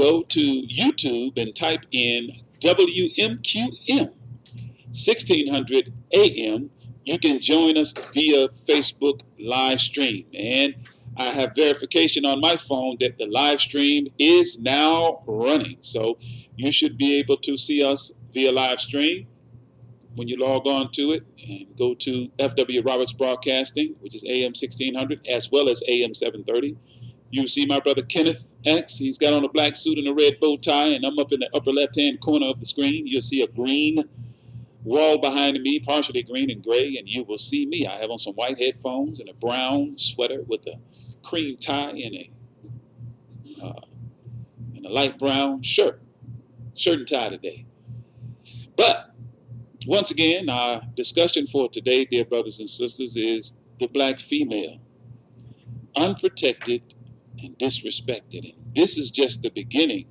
go to YouTube and type in WMQM 1600 AM. You can join us via Facebook live stream. And I have verification on my phone that the live stream is now running. So you should be able to see us via live stream when you log on to it and go to FW Roberts Broadcasting, which is AM 1600 as well as AM 730. You see my brother Kenneth X. He's got on a black suit and a red bow tie, and I'm up in the upper left-hand corner of the screen. You'll see a green wall behind me, partially green and gray, and you will see me. I have on some white headphones and a brown sweater with a cream tie and a light brown shirt and tie today. But once again, our discussion for today, dear brothers and sisters, is the black female, unprotected and disrespected. And this is just the beginning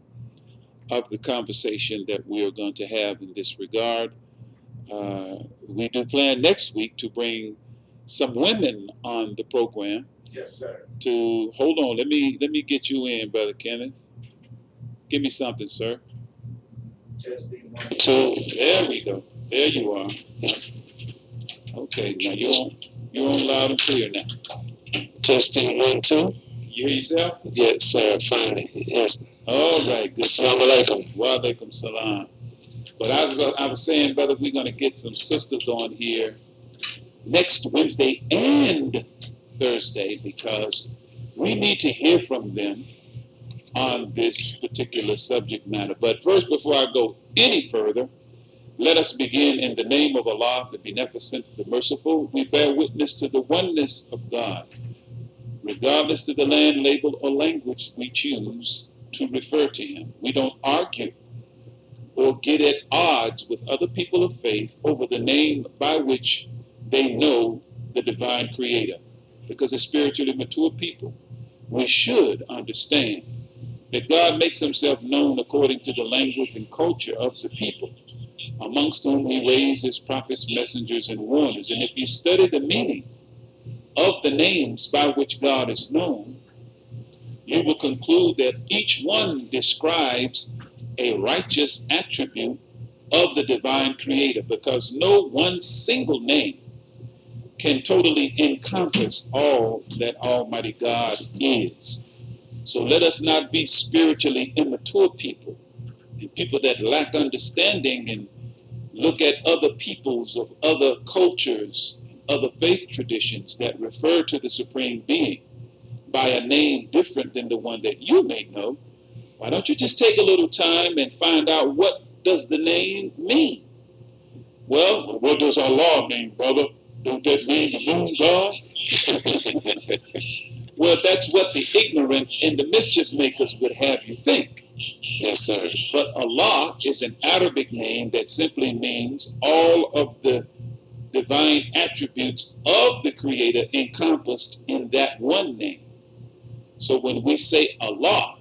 of the conversation that we are going to have in this regard. We do plan next week to bring some women on the program. Yes, sir. To hold on, let me get you in, Brother Kenneth. Give me something, sir. Testing 1, 2. There we go. There you are. Okay, now you're on loud and clear now. Testing 1, 2. You hear yourself? Yes, sir. Finally. Yes. All right. Assalamu alaikum. Wa alaikum salam. But I was saying, brother, we're going to get some sisters on here next Wednesday and Thursday because we need to hear from them on this particular subject matter. But first, before I go any further, let us begin in the name of Allah, the Beneficent, the Merciful. We bear witness to the oneness of God, regardless to the land, label, or language we choose to refer to Him. We don't argue or get at odds with other people of faith over the name by which they know the divine Creator. Because as spiritually mature people, we should understand that God makes Himself known according to the language and culture of the people, amongst whom He raised His prophets, messengers, and warners. And if you study the meaning of the names by which God is known, you will conclude that each one describes a righteous attribute of the divine Creator, because no one single name can totally encompass all that Almighty God is. So let us not be spiritually immature people and people that lack understanding and look at other peoples of other cultures, other faith traditions that refer to the Supreme Being by a name different than the one that you may know. Why don't you just take a little time and find out what does the name mean? Well, what does Allah mean, brother? Don't that mean the moon god? Well, that's what the ignorant and the mischief makers would have you think. Yes, sir. But Allah is an Arabic name that simply means all of the divine attributes of the Creator encompassed in that one name. So when we say Allah,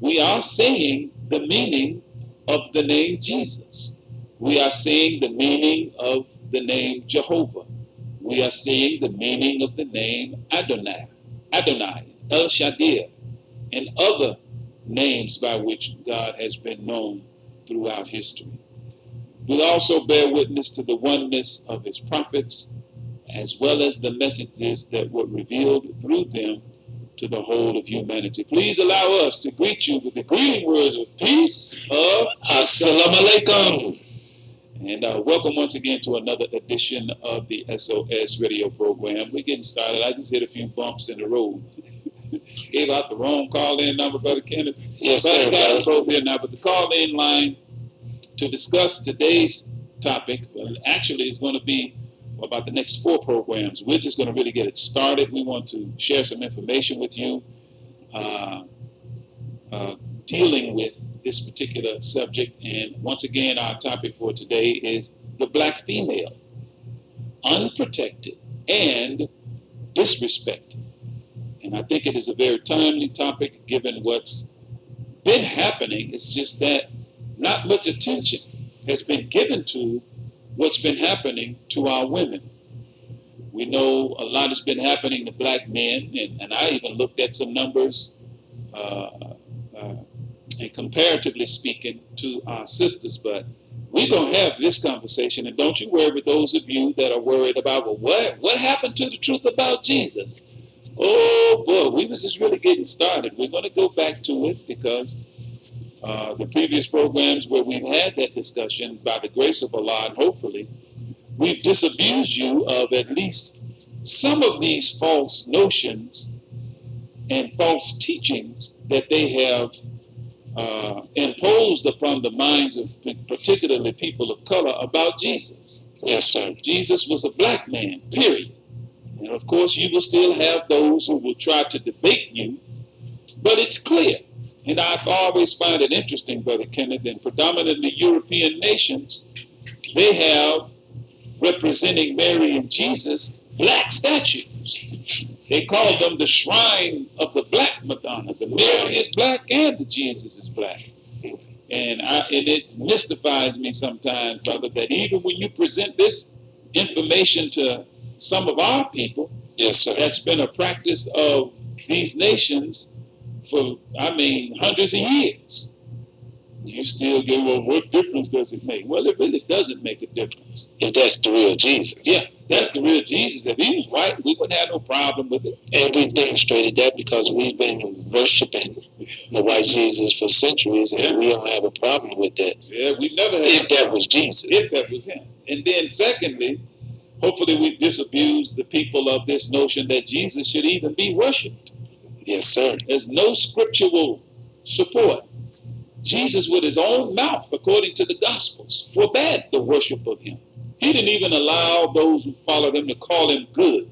we are saying the meaning of the name Jesus. We are saying the meaning of the name Jehovah. We are saying the meaning of the name Adonai, El Shaddai, and other names by which God has been known throughout history. We also bear witness to the oneness of His prophets, as well as the messages that were revealed through them to the whole of humanity. Please allow us to greet you with the greeting words of peace of Assalamu alaikum. And welcome once again to another edition of the SOS radio program. We're getting started. I just hit a few bumps in the road. Gave out the wrong call-in number, Brother Kenneth. Yes, sir. But the call-in line to discuss today's topic, well, actually is going to be about the next 4 programs. We're just going to really get it started. We want to share some information with you dealing with this particular subject. And once again, our topic for today is the black female, unprotected and disrespected. And I think it is a very timely topic given what's been happening. It's just that not much attention has been given to what's been happening to our women. We know a lot has been happening to black men, and I even looked at some numbers and comparatively speaking to our sisters. But we're going to have this conversation, and don't you worry, those of you that are worried about, well, what happened to the truth about Jesus? Oh boy, we was just really getting started. We're going to go back to it because the previous programs where we've had that discussion, by the grace of Allah, and hopefully, we've disabused you of at least some of these false notions and false teachings that they have imposed upon the minds of particularly people of color about Jesus. Yes, sir. Jesus was a black man, period. And of course, you will still have those who will try to debate you, but it's clear. And I've always found it interesting, Brother Kenneth, in predominantly European nations, they have, representing Mary and Jesus, black statues. They call them the shrine of the black Madonna. The Mary is black and the Jesus is black. And it mystifies me sometimes, brother, that even when you present this information to some of our people, yes, sir, that's been a practice of these nations for, hundreds of years. You still get, well, what difference does it make? Well, it really doesn't make a difference. If that's the real Jesus. Yeah, that's the real Jesus. If he was white, we wouldn't have no problem with it. And we've demonstrated that because we've been worshiping the white Jesus for centuries, and we don't have a problem with that. Yeah, we never had. If that was Jesus. If that was him. And then secondly, hopefully we've disabused the people of this notion that Jesus should even be worshipped. Yes, sir. There's no scriptural support. Jesus, with his own mouth, according to the Gospels, forbade the worship of him. He didn't even allow those who followed him to call him good.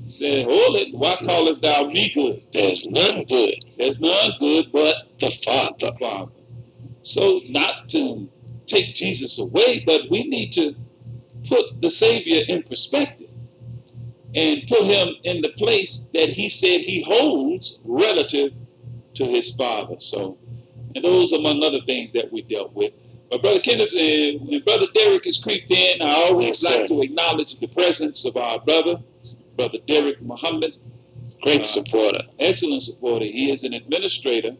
He said, hold it, why callest thou me good? There's none good. There's none good but the Father. The Father. So not to take Jesus away, but we need to put the Savior in perspective and put him in the place that he said he holds relative to his Father. So, and those among other things that we dealt with. But Brother Kenneth and Brother Derek has creeped in. I always like to acknowledge the presence of our brother, Brother Derek Muhammad. Great supporter. Excellent supporter. He is an administrator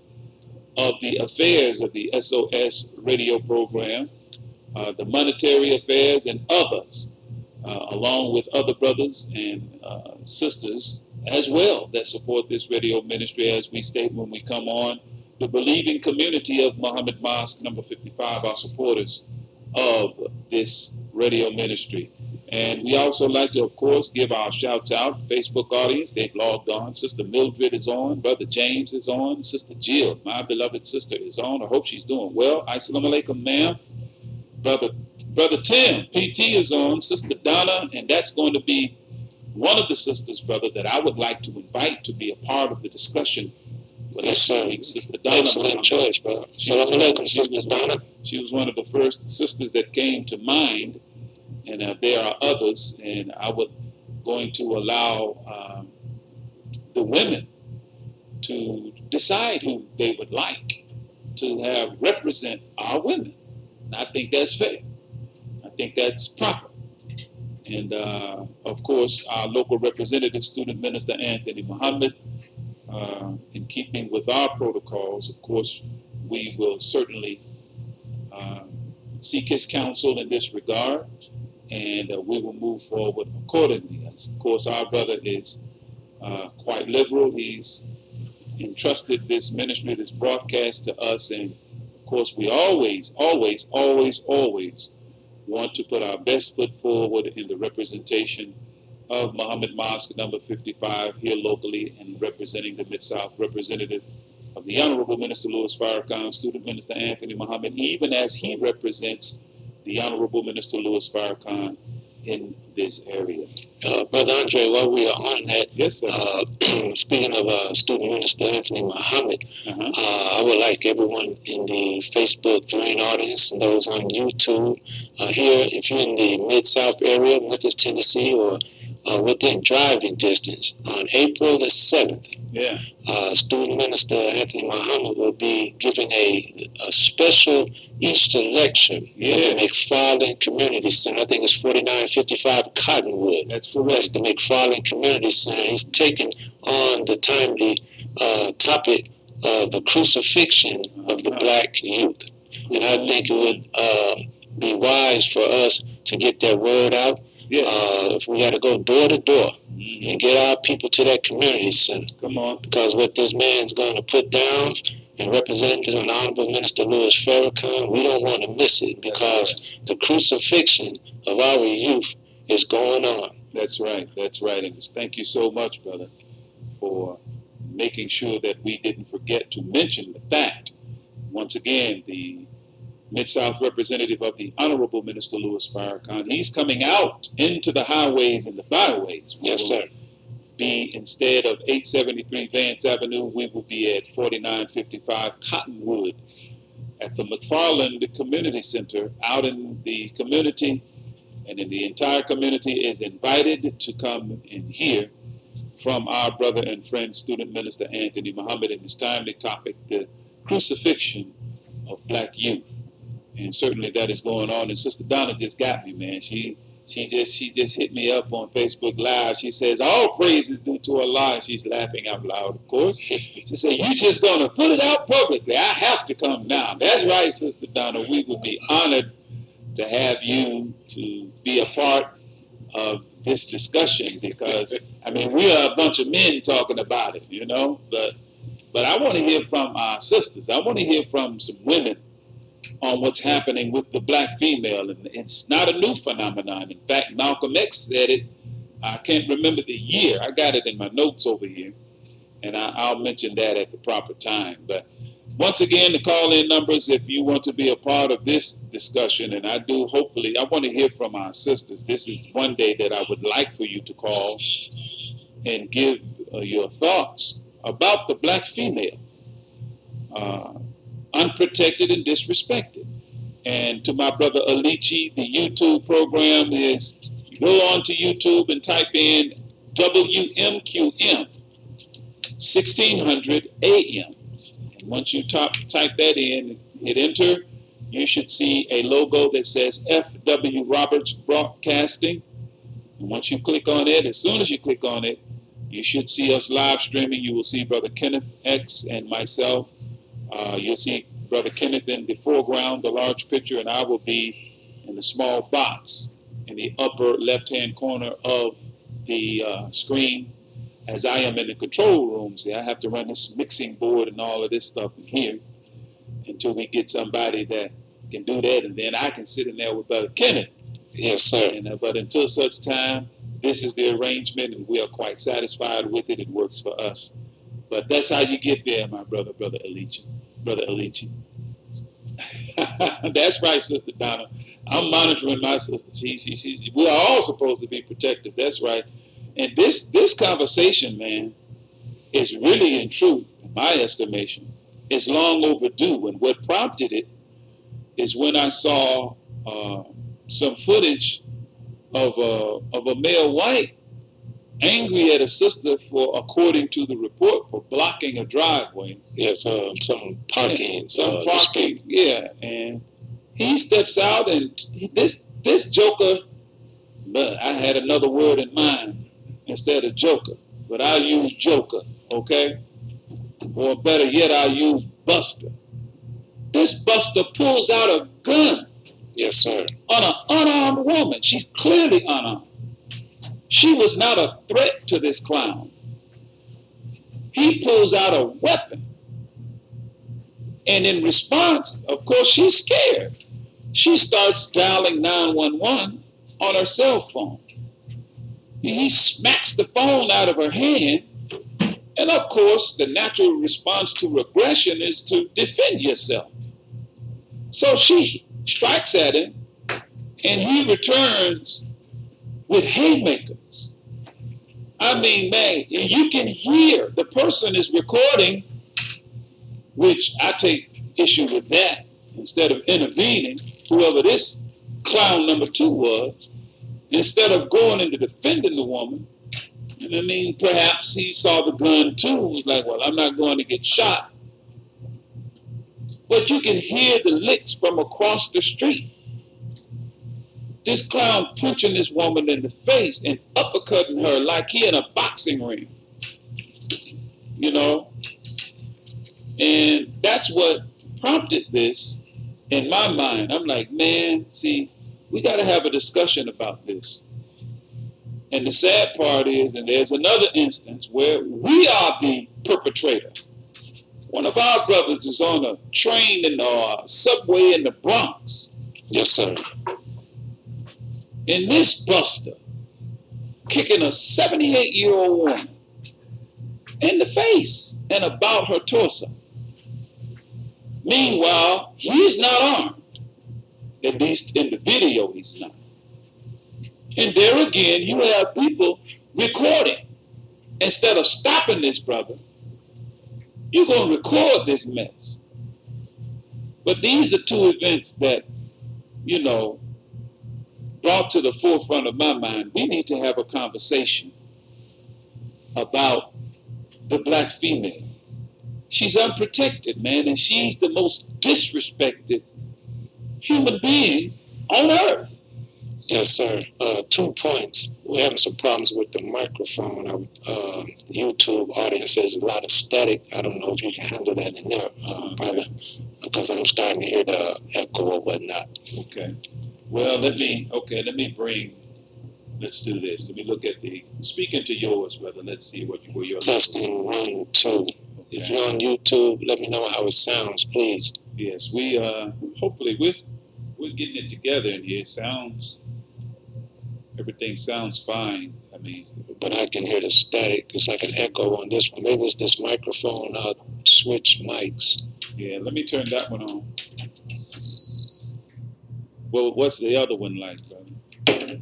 of the affairs of the SOS radio program, the monetary affairs and others, along with other brothers and sisters as well that support this radio ministry, as we state when we come on. The believing community of Muhammad Mosque number 55 are supporters of this radio ministry. And we also like to, of course, give our shouts out. Facebook audience, they've logged on. Sister Mildred is on. Brother James is on. Sister Jill, my beloved sister, is on. I hope she's doing well. Assalamu alaikum, ma'am. Brother Tim, PT is on. Sister Donna, and that's going to be one of the sisters, brother, that I would like to invite to be a part of the discussion. Yes, sir. Sister Donna. Excellent choice, bro. Assalamu alaikum, Sister Donna. She was one of the first sisters that came to mind, and there are others, and I was going to allow the women to decide who they would like to have represent our women. And I think that's fair. I think that's proper. And, of course, our local representative, Student Minister Anthony Muhammad, in keeping with our protocols, of course, we will certainly seek his counsel in this regard, and we will move forward accordingly. As, of course, our brother is quite liberal. He's entrusted this ministry, this broadcast to us, and, of course, we always want to put our best foot forward in the representation of Muhammad Mosque number 55 here locally, and representing the Mid-South, representative of the Honorable Minister Louis Farrakhan, Student Minister Anthony Muhammad, even as he represents the Honorable Minister Louis Farrakhan in this area. Brother Andre, while we are on that, yes, sir. Speaking of Student Minister Anthony Muhammad, I would like everyone in the Facebook viewing audience and those on YouTube here, if you're in the Mid-South area, Memphis, Tennessee, or within driving distance, on April the 7th, Student Minister Anthony Muhammad will be giving a special Easter lecture at the McFarland Community Center. I think it's 4955 Cottonwood. That's correct. That's the McFarland Community Center. He's taking on the timely topic of the crucifixion of the black youth. And I think it would be wise for us to get that word out. Yeah. If we got to go door to door and get our people to that community center. Come on. Because what this man's going to put down and Representative and Honorable Minister Louis Farrakhan, we don't want to miss it, because the crucifixion of our youth is going on. That's right. That's right. And thank you so much, brother, for making sure that we didn't forget to mention the fact. Once again, the Mid-South representative of the Honorable Minister Louis Farrakhan, he's coming out into the highways and the byways. Yes, sir. Be instead of 873 Vance Avenue, we will be at 4955 Cottonwood at the McFarland Community Center out in the community, and then the entire community is invited to come and hear from our brother and friend, Student Minister Anthony Muhammad, in his timely topic, the crucifixion of black youth. And certainly that is going on. And Sister Donna just got me, man. She just hit me up on Facebook Live. She says, all praise is due to Allah. And she's laughing out loud, of course. She said, you just going to put it out publicly. I have to come down. That's right, Sister Donna. We would be honored to have you to be a part of this discussion, because, I mean, we are a bunch of men talking about it, you know. But I want to hear from our sisters. I want to hear from some women on what's happening with the black female. And it's not a new phenomenon. In fact, Malcolm X said it. I can't remember the year. I got it in my notes over here, and I'll mention that at the proper time. But once again, the call-in numbers, if you want to be a part of this discussion, and I do, hopefully, I want to hear from our sisters. This is one day that I would like for you to call and give your thoughts about the black female. Unprotected and disrespected. And to my brother Alichi, the YouTube program is, you go on to YouTube and type in WMQM 1600 AM. And once you type that in, hit enter, you should see a logo that says FW Roberts Broadcasting. And once you click on it, as soon as you click on it, you should see us live streaming. You will see Brother Kenneth X and myself. You'll see Brother Kenneth in the foreground, the large picture, and I will be in the small box in the upper left-hand corner of the screen, as I am in the control room. See, I have to run this mixing board and all of this stuff in here until we get somebody that can do that, and then I can sit in there with Brother Kenneth. Yes, sir. And, but until such time, this is the arrangement, and we are quite satisfied with it. It works for us. But that's how you get there, my brother, Brother Alichi. Brother Alichi. That's right, Sister Donna. I'm monitoring my sister. We are all supposed to be protectors. That's right. And this conversation, man, is really, in truth, in my estimation, is long overdue. And what prompted it is when I saw some footage of a male white angry at a sister for, according to the report, for blocking a driveway. Yes, some parking. Some parking, yeah. And he steps out, and this joker, I had another word in mind instead of joker, but I'll use joker, okay? Or better yet, I'll use buster. This buster pulls out a gun. Yes, sir. On an unarmed woman. She's clearly unarmed. She was not a threat to this clown. He pulls out a weapon. And in response, of course, she's scared. She starts dialing 911 on her cell phone. He smacks the phone out of her hand. And of course, the natural response to aggression is to defend yourself. So she strikes at him, and he returns with haymakers. I mean, man, you can hear the person is recording, which I take issue with that. Instead of intervening, whoever this clown number 2 was, instead of going into defending the woman, and I mean, perhaps he saw the gun too, was like, well, I'm not going to get shot. But you can hear the licks from across the street. This clown punching this woman in the face and uppercutting her like he in a boxing ring. You know? And that's what prompted this in my mind. I'm like, man, see, we got to have a discussion about this. And the sad part is, and there's another instance where we are the perpetrator. One of our brothers is on a train in the subway in the Bronx. Yes, sir. And this buster kicking a 78-year-old woman in the face and about her torso. Meanwhile, he's not armed. At least in the video, he's not. And there again, you have people recording. Instead of stopping this brother, you're going to record this mess. But these are two events that, you know, brought to the forefront of my mind. We need to have a conversation about the black female. She's unprotected, man, and she's the most disrespected human being on earth. Yes, sir. 2 points. We're having some problems with the microphone. The YouTube audience has a lot of static. I don't know if you can handle that in there, brother, because I'm starting to hear the echo or whatnot. Okay. Well, let's do this. Let me look at speak into yours, brother. Let's see where you're. Testing 1, 2. Okay. If you're on YouTube, let me know how it sounds, please. Yes, we hopefully we're getting it together in here. Everything sounds fine. I mean, but I can hear the static. It's like an echo on this one. Maybe it's this microphone. I'll switch mics. Yeah, let me turn that one on. Well, what's the other one like, brother?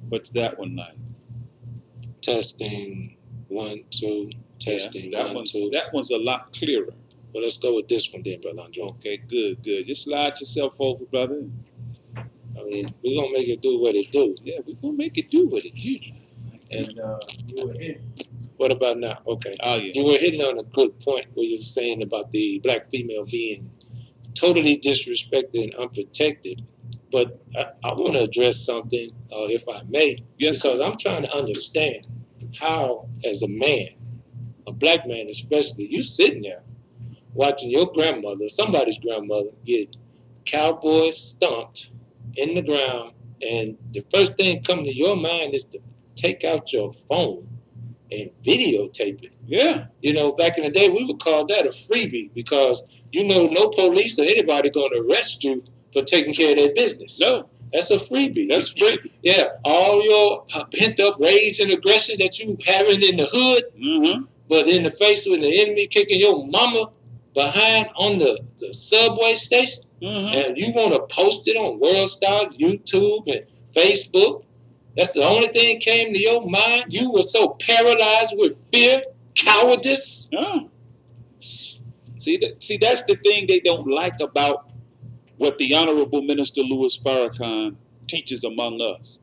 What's that one like? Testing 1, 2. Testing yeah, 1, 2. That one's a lot clearer. Well, let's go with this one then, Brother Andre. Okay, good. Just slide yourself over, brother. I mean, we're going to make it do what it do. Yeah, we're going to make it do what it do. And you were hitting. What about now? Okay. Oh, yeah. You were hitting on a good point where you were saying about the black female being totally disrespected and unprotected. But I want to address something, if I may. Yes, because I'm trying to understand how, as a man, a black man especially, you sitting there watching your grandmother, somebody's grandmother, get cowboy stomped in the ground, and the first thing coming to your mind is to take out your phone and videotape it. Yeah. You know, back in the day, we would call that a freebie because, you know, no police or anybody going to arrest you for taking care of their business. No. That's a freebie. That's freebie. Yeah. All your pent-up rage and aggression that you having in the hood, but in the face with the enemy kicking your mama behind on the subway station, and you want to post it on World Star, YouTube, and Facebook. That's the only thing came to your mind? You were so paralyzed with fear, cowardice? Yeah. See, that's the thing they don't like about what the Honorable Minister Louis Farrakhan teaches among us.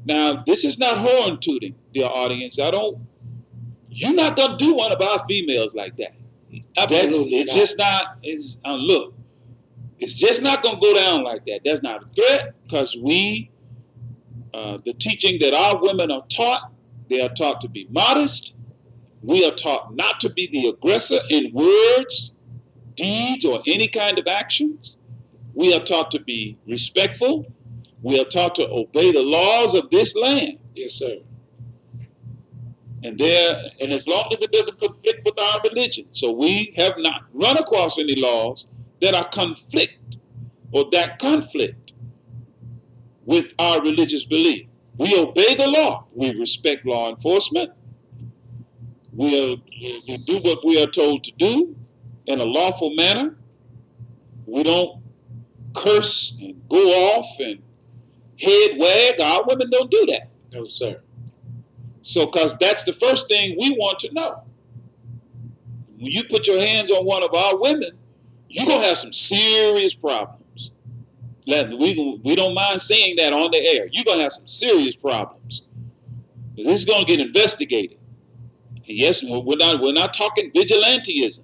Now, this is not horn tooting, dear audience. You're not going to do one of our females like that. Absolutely. It's just not, look, it's just not going to go down like that. That's not a threat because the teaching that our women are taught, they are taught to be modest. We are taught not to be the aggressor in words, deeds, or any kind of actions. We are taught to be respectful. We are taught to obey the laws of this land. Yes, sir. And as long as it doesn't conflict with our religion. So we have not run across any laws that are conflict with our religious belief. We obey the law. We respect law enforcement. We do what we are told to do in a lawful manner. We don't curse and go off and head wag. Our women don't do that. No, sir. So, because that's the first thing we want to know. When you put your hands on one of our women, you're going to have some serious problems. We don't mind saying that on the air. You're going to have some serious problems. Because this is going to get investigated. And yes, we're not talking vigilantism.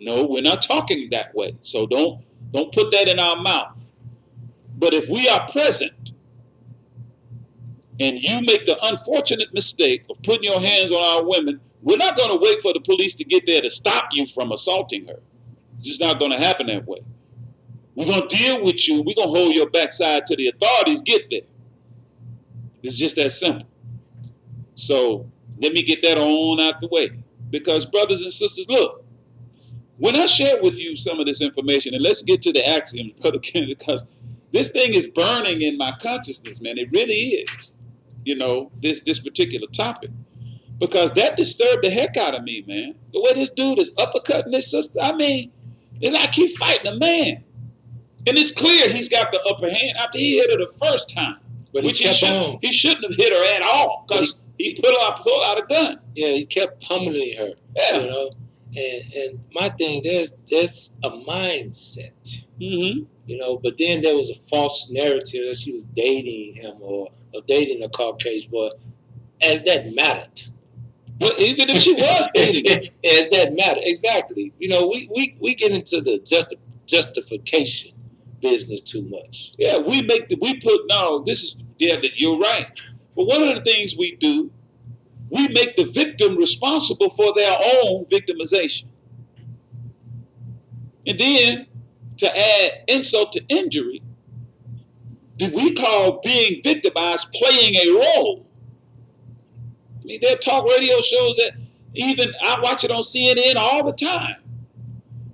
No, we're not talking that way. So don't put that in our mouth. But if we are present and you make the unfortunate mistake of putting your hands on our women, We're not going to wait for the police to get there to stop you from assaulting her. It's just not going to happen that way. We're going to deal with you. We're going to hold your backside till the authorities get there. It's just that simple. So let me get that on out the way. Because brothers and sisters, look, when I share with you some of this information, and let's get to the axioms, Brother Ken, because this thing is burning in my consciousness, man. It really is, you know, this particular topic. Because that disturbed the heck out of me, man. The way this dude is uppercutting his sister, I mean, it's like he's fighting a man. And it's clear he's got the upper hand after he hit her the first time. But which he shouldn't have hit her at all, because he pulled out a gun. Yeah, he kept pummeling her. Yeah. You know? And my thing, there's a mindset. Mm-hmm. You know, but then there was a false narrative that she was dating him or dating a Caucasian boy. As that mattered. Well, even if she was dating him. As that mattered. Exactly. You know, we get into the justification business too much. Yeah, you're right. But one of the things we do, we make the victim responsible for their own victimization. And then, to add insult to injury, we call being victimized playing a role. I mean, there are talk radio shows that even I watch it on CNN all the time.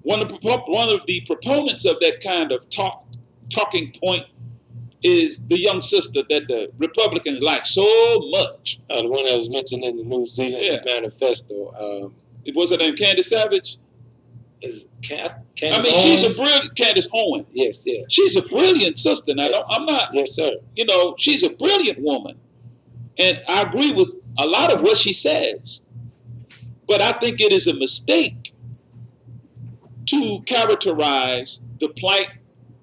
One of the proponents of that kind of talking point is the young sister that the Republicans like so much. The one that was mentioned in the New Zealand manifesto. Was her name Candace Savage? She's a brilliant Candace Owens. Yes, yeah. She's a brilliant sister. Now, I'm not. Yes, sir. You know, she's a brilliant woman, and I agree with a lot of what she says. But I think it is a mistake to characterize the plight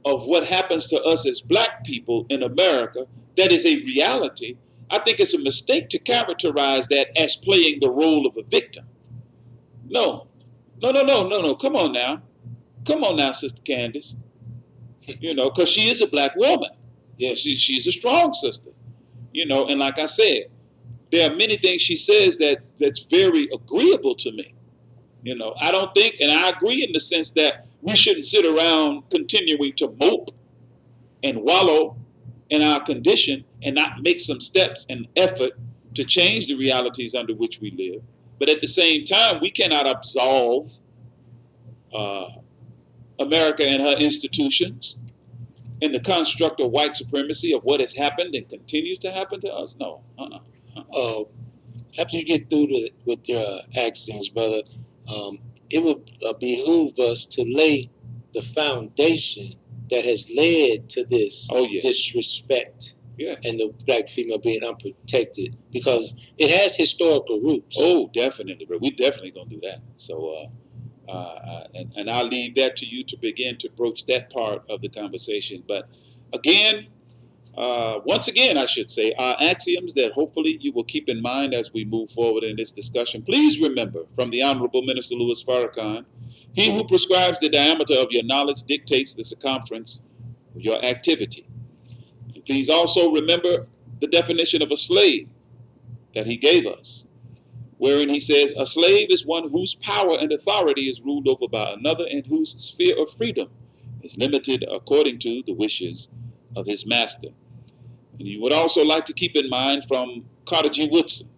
of what happens to us as black people in America. That is a reality. I think it's a mistake to characterize that as playing the role of a victim. No. Come on now, Sister Candace. You know, because she is a black woman. Yeah, she's a strong sister. You know, and like I said, there are many things she says that's very agreeable to me. You know, I don't think, and I agree in the sense that we shouldn't sit around continuing to mope and wallow in our condition and not make some steps and effort to change the realities under which we live. But at the same time, we cannot absolve America and her institutions in the construct of white supremacy of what has happened and continues to happen to us. No. After you get through with your axioms, brother, it would behoove us to lay the foundation that has led to this disrespect. Yes. And the black female being unprotected, because it has historical roots. Oh, definitely, bro. We definitely gonna do that. So, and I'll leave that to you to begin to broach that part of the conversation. But again, once again, I should say, our axioms that hopefully you will keep in mind as we move forward in this discussion. Please remember, from the Honorable Minister Louis Farrakhan, he who prescribes the diameter of your knowledge dictates the circumference of your activity. Please also remember the definition of a slave that he gave us, wherein he says, a slave is one whose power and authority is ruled over by another and whose sphere of freedom is limited according to the wishes of his master. And you would also like to keep in mind from Carter G. Woodson,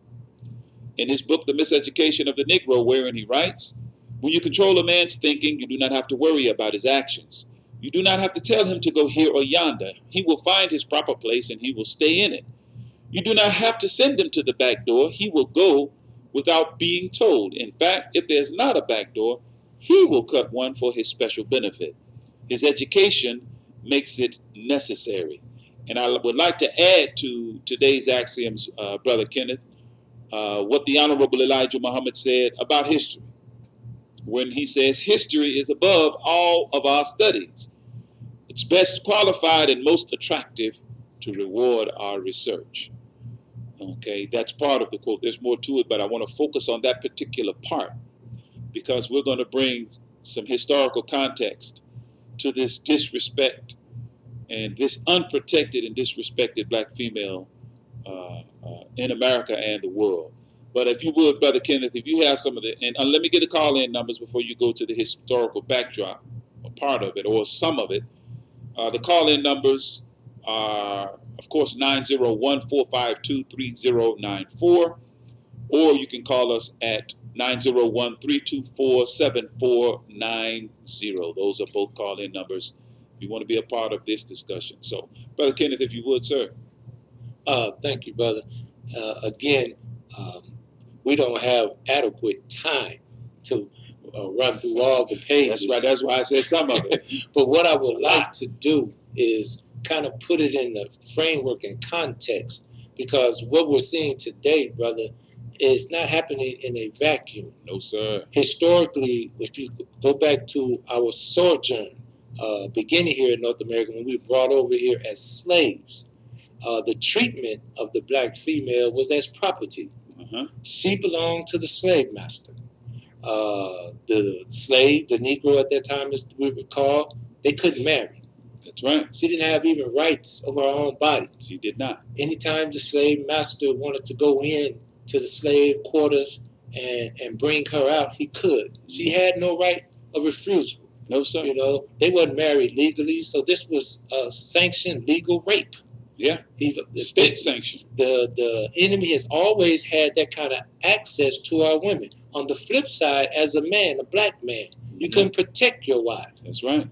in his book, The Miseducation of the Negro, wherein he writes, when you control a man's thinking, you do not have to worry about his actions. You do not have to tell him to go here or yonder. He will find his proper place and he will stay in it. You do not have to send him to the back door. He will go without being told. In fact, if there's not a back door, he will cut one for his special benefit. His education makes it necessary. And I would like to add to today's axioms, Brother Kenneth, what the Honorable Elijah Muhammad said about history, when he says history is above all of our studies. It's best qualified and most attractive to reward our research. Okay, that's part of the quote. There's more to it, but I want to focus on that particular part because we're going to bring some historical context to this disrespect and this unprotected and disrespected black female in America and the world. But if you would, Brother Kenneth, if you have some of the, and let me get the call-in numbers before you go to the historical backdrop, or part of it, or some of it. The call-in numbers are, of course, 901-452-3094, or you can call us at 901-324-7490. Those are both call-in numbers if you want to be a part of this discussion. So, Brother Kenneth, if you would, sir. Thank you, brother. Again, we don't have adequate time to run through all the pages. That's right. That's why I said some of it. But what I would like to do is kind of put it in the framework and context, because what we're seeing today, brother, is not happening in a vacuum. No, sir. Historically, if you go back to our sojourn, beginning here in North America, when we were brought over here as slaves, the treatment of the black female was as property. She belonged to the slave master. The slave, the Negro at that time, as we recall, they couldn't marry. That's right. She didn't have even rights over her own body. She did not. Anytime the slave master wanted to go in to the slave quarters and bring her out, he could. She had no right of refusal. No, sir. You know, they weren't married legally, so this was sanctioned legal rape. Yeah, the state sanctioned. The enemy has always had that kind of access to our women. On the flip side, as a man, a black man, you couldn't protect your wives. That's right.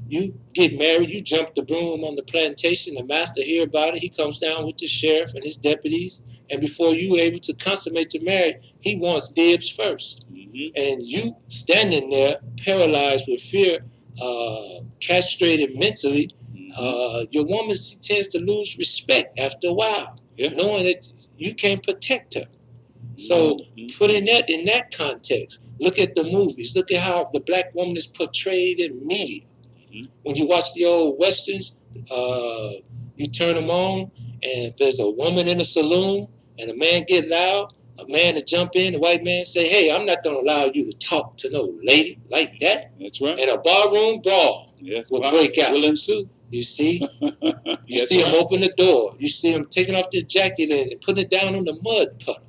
You get married, you jump the broom on the plantation, the master hear about it, he comes down with the sheriff and his deputies, and before you able to consummate the marriage, he wants dibs first. And you standing there, paralyzed with fear, castrated mentally, your woman, she tends to lose respect after a while, knowing that you can't protect her. So putting that in that context, look at the movies. Look at how the black woman is portrayed in media. When you watch the old westerns, you turn them on, and if there's a woman in a saloon and a man get loud, a man to jump in, the white man say, "Hey, I'm not going to allow you to talk to no lady like that." That's right. And a barroom brawl will break out. Will ensue. You see? You see him open the door. You see him taking off the jacket and putting it down on the mud puddle.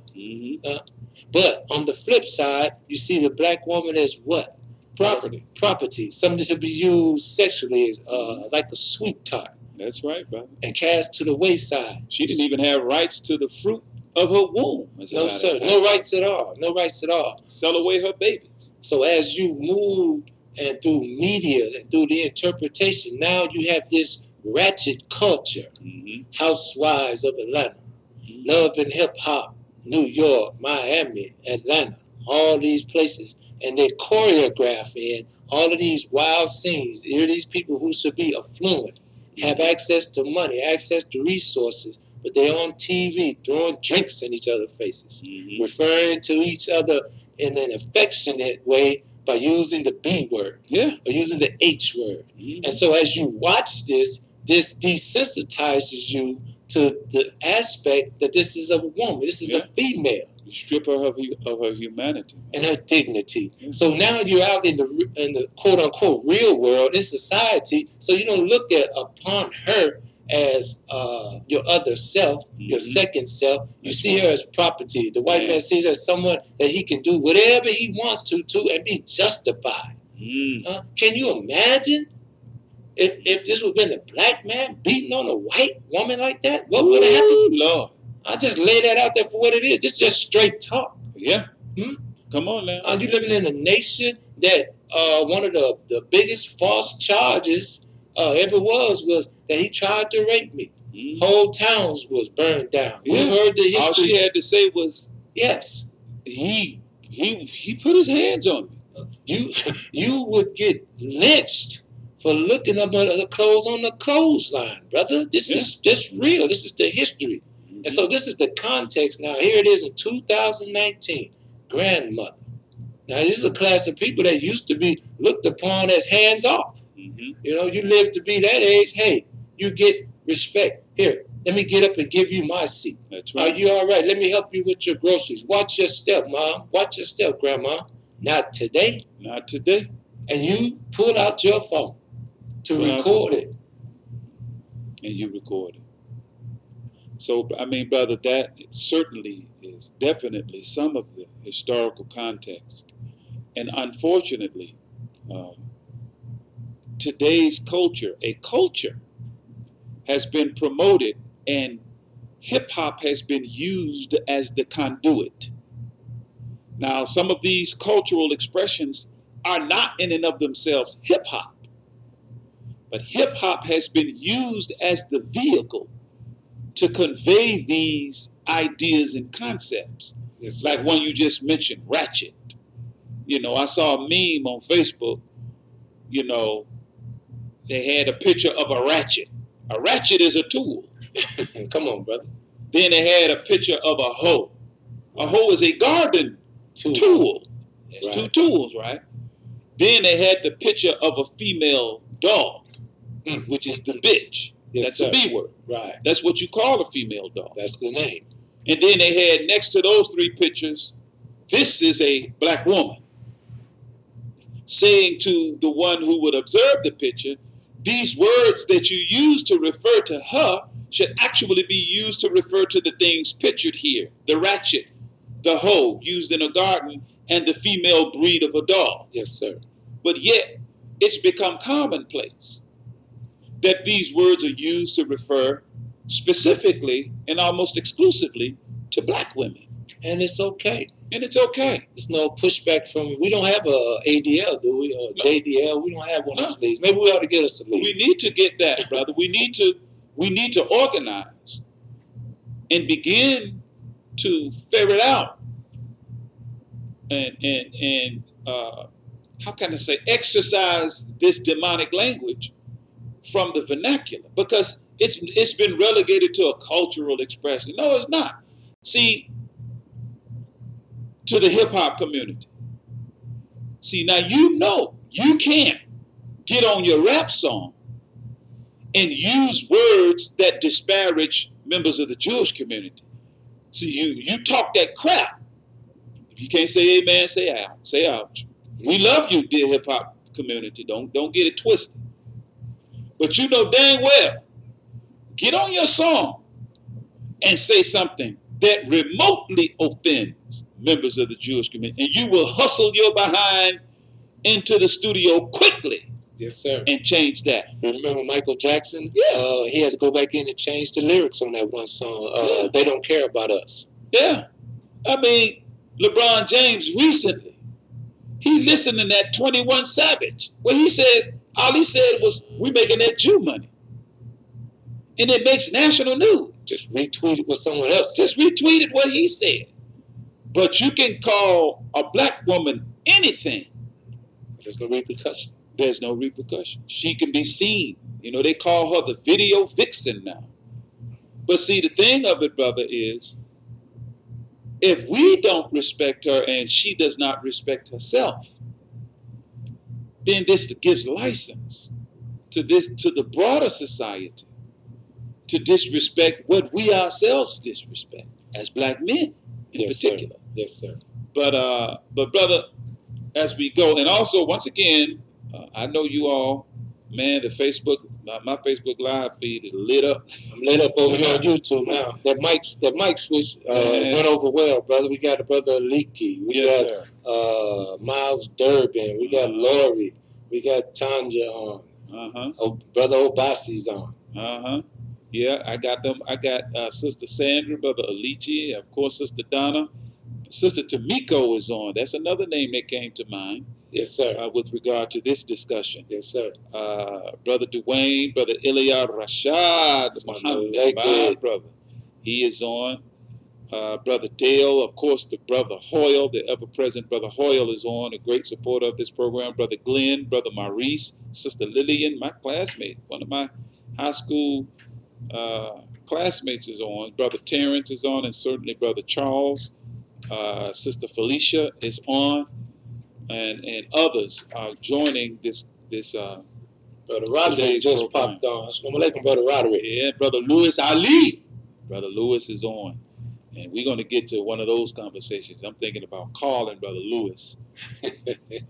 But on the flip side, you see the black woman as what? Property. Property. Something to be used sexually, like a sweet tart. That's right, brother. And cast to the wayside. She didn't even have rights to the fruit of her womb. No, sir. No rights at all. No rights at all. Sell away her babies. So as you move and through media and through the interpretation, now you have this ratchet culture. Housewives of Atlanta, Love and Hip Hop, New York, Miami, Atlanta, all these places. And they choreograph in all of these wild scenes. Here are these people who should be affluent, have access to money, access to resources, but they're on TV throwing drinks in each other's faces, referring to each other in an affectionate way by using the B word or using the H word. And so as you watch this desensitizes you to the aspect that this is a woman, this is a female. You strip her of her humanity and her dignity. So now you're out in the quote unquote real world in society. So you don't look upon her as your other self, your second self. You see her as property. The white man sees her as someone that he can do whatever he wants to and be justified. Can you imagine if this would have been a black man beating on a white woman like that? What would have happened? Lord. I just lay that out there for what it is. It's just straight talk. Come on now. You living in a nation that one of the biggest false charges ever was that he tried to rape me. Whole towns was burned down. We heard the history. All she had to say was, yes, he put his hands on me. You would get lynched for looking up at the clothes on the clothesline, brother. This is just real. This is the history. And so this is the context now. Here it is in 2019. Grandmother. Now this is a class of people that used to be looked upon as hands off. You know, you live to be that age. Hey, you get respect. Here, let me get up and give you my seat. That's right. Are you all right? Let me help you with your groceries. Watch your step, Mom. Watch your step, Grandma. Not today. Not today. And you pull out your phone to record it. And you record it. So, I mean, brother, that certainly is definitely some of the historical context. And unfortunately, uh, today's culture, a culture, has been promoted, and hip hop has been used as the conduit. Now, some of these cultural expressions are not in and of themselves hip hop, but hip hop has been used as the vehicle to convey these ideas and concepts. Yes, like one you just mentioned, ratchet. You know, I saw a meme on Facebook, you know, they had a picture of a ratchet. A ratchet is a tool. Come on, brother. Then they had a picture of a hoe. A hoe is a garden tool. It's Right. two tools, right? Then they had the picture of a female dog, which is the bitch. Yes, That's sir. a B word. Right. That's what you call a female dog. That's the name. And then they had next to those three pictures, this is a black woman, saying to the one who would observe the picture, these words that you use to refer to her should actually be used to refer to the things pictured here. The ratchet, the hoe used in a garden, and the female breed of a dog. Yes, sir. But yet, it's become commonplace that these words are used to refer specifically and almost exclusively to black women. And it's okay. And it's okay. There's no pushback from, we don't have a ADL, do we? Or JDL? We don't have one of those leads. Maybe we ought to get us a lead. We need to get that, brother. We need to organize and begin to ferret out and how can I say, exercise this demonic language from the vernacular, because it's been relegated to a cultural expression. No, it's not. See, to the hip hop community. See, now you know you can't get on your rap song and use words that disparage members of the Jewish community. See, you talk that crap. If you can't say amen, say out. Say out. We love you, dear hip hop community. Don't get it twisted. But you know dang well, get on your song and say something that remotely offends members of the Jewish community, and you will hustle your behind into the studio quickly. Yes, sir. And change that. Remember Michael Jackson? Yeah. He had to go back in and change the lyrics on that one song. Yeah. They don't care about us. Yeah. I mean, LeBron James recently, he listened to that 21 Savage, where he said, all he said was, we making that Jew money. And it makes national news. Just retweeted what someone else said. Just retweeted what he said. But you can call a black woman anything. There's no repercussion. There's no repercussion. She can be seen. You know, they call her the video vixen now. But see, the thing of it, brother, is if we don't respect her and she does not respect herself, then this gives license to the broader society to disrespect what we ourselves disrespect as black men in particular. Sir. Yes, sir. But brother, as we go, and also once again, I know you all, man, the Facebook, my Facebook live feed is lit up. I'm lit up over here on YouTube now. That mic switch went over well, brother. We got a brother Leaky. We got Miles Durbin. We got Lori. We got Tanya on. Brother Obasi's on. Yeah, I got them. I got Sister Sandra, Brother Alici, of course, Sister Donna. Sister Tamiko is on. That's another name that came to mind. Yes, sir. With regard to this discussion. Yes, sir. Brother Dwayne, Brother Ilya Rashad, Muhammad, my brother. He is on. Brother Dale, of course, the Brother Hoyle, the ever-present Brother Hoyle is on, a great supporter of this program. Brother Glenn, Brother Maurice, Sister Lillian, my classmate, one of my high school classmates is on. Brother Terrence is on, and certainly Brother Charles. Sister Felicia is on, and others are joining this. Brother Roderick just popped on. Assalamu alaikum, Brother Roderick. Yeah, Brother Louis Ali. Brother Louis is on. And we're going to get to one of those conversations. I'm thinking about calling Brother Lewis.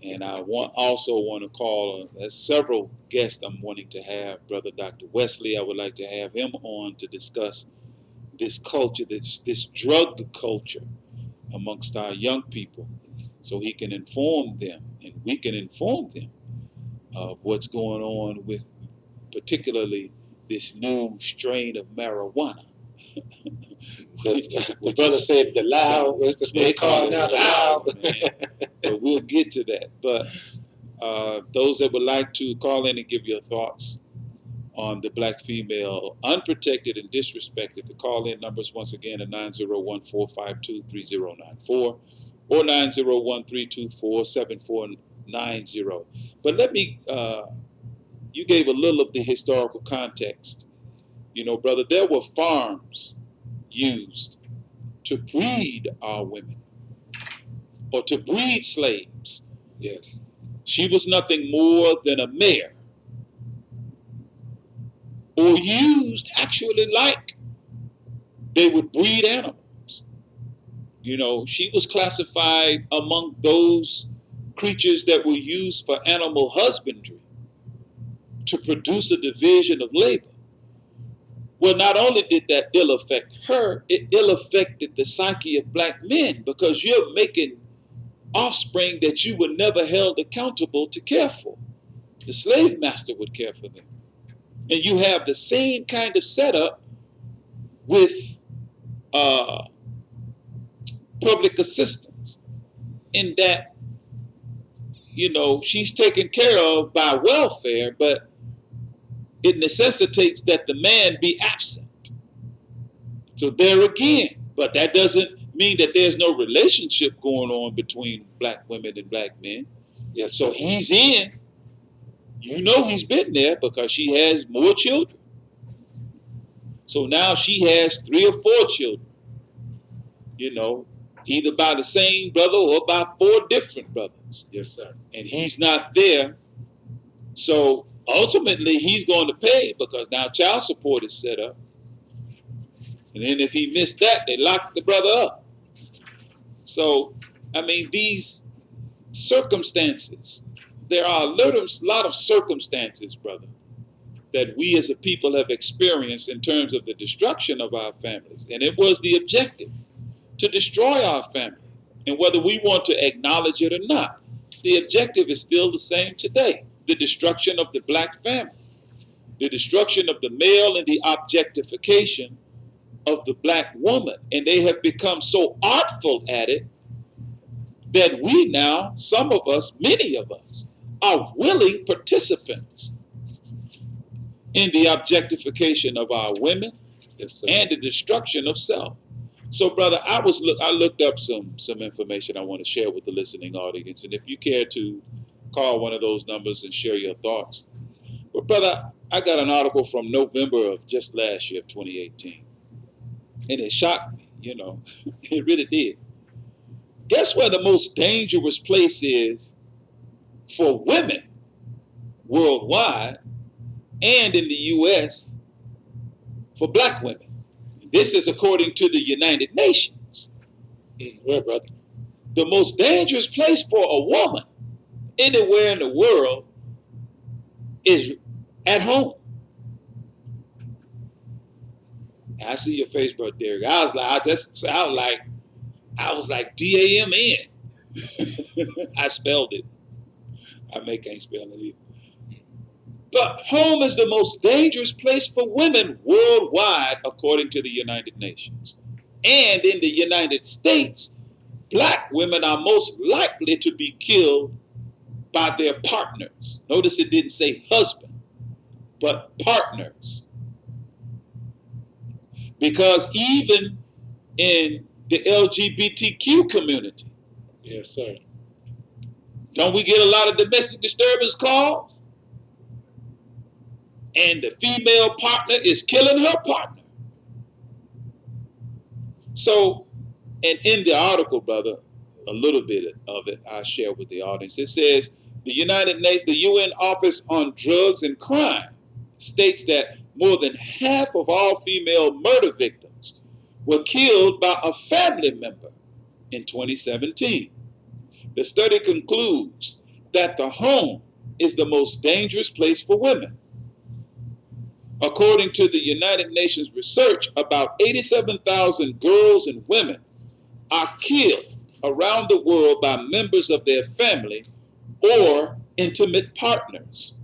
And I also want to call, there's several guests I'm wanting to have. Brother Dr. Wesley, I would like to have him on to discuss this culture, this drug culture amongst our young people, so he can inform them and we can inform them of what's going on with particularly this new strain of marijuana. The brother said the loud, what's the they call it now, the loud. But we'll get to that. But those that would like to call in and give your thoughts on the black female unprotected and disrespected, the call-in numbers once again are 901-452-3094 or 901-324-7490. But let me, you gave a little of the historical context. You know, brother, there were farms used to breed our women or to breed slaves. Yes. She was nothing more than a mare, or used actually like they would breed animals. You know, she was classified among those creatures that were used for animal husbandry to produce a division of labor. Well, not only did that ill affect her, it ill affected the psyche of black men, because you're making offspring that you were never held accountable to care for. The slave master would care for them. And you have the same kind of setup with public assistance, in that, you know, she's taken care of by welfare, but it necessitates that the man be absent. So there again, but that doesn't mean that there's no relationship going on between black women and black men. Yes. So he's in. You know he's been there because she has more children. So now she has 3 or 4 children, you know, either by the same brother or by 4 different brothers. Yes, sir. And he's not there. So ultimately he's going to pay, because now child support is set up. And then if he missed that, they lock the brother up. So, I mean, these circumstances, there are a lot of circumstances, brother, that we as a people have experienced in terms of the destruction of our families. And it was the objective to destroy our family. And whether we want to acknowledge it or not, the objective is still the same today. The destruction of the black family, the destruction of the male, and the objectification of the black woman. And they have become so artful at it that we now, some of us, many of us, are willing participants in the objectification of our women, yes, and the destruction of self. So, brother, I looked up some information I want to share with the listening audience, and if you care to call one of those numbers and share your thoughts. But, brother, I got an article from November of just last year, of 2018, and it shocked me, you know. It really did. Guess where the most dangerous place is for women worldwide and in the U.S. for black women? This is according to the United Nations. Where, brother? The most dangerous place for a woman anywhere in the world is at home. I see your face, brother Derek. I was like D-A-M-N. I spelled it. I can't spell it either. But home is the most dangerous place for women worldwide, according to the United Nations. And in the United States, black women are most likely to be killed by their partners. Notice it didn't say husband, but partners. Because even in the LGBTQ community, yes, sir, don't we get a lot of domestic disturbance calls? And the female partner is killing her partner. So, and in the article, brother, a little bit of it I'll share with the audience. It says, the United Nations, the UN Office on Drugs and Crime states that more than half of all female murder victims were killed by a family member in 2017. The study concludes that the home is the most dangerous place for women. According to the United Nations research, about 87,000 girls and women are killed around the world by members of their family or intimate partners.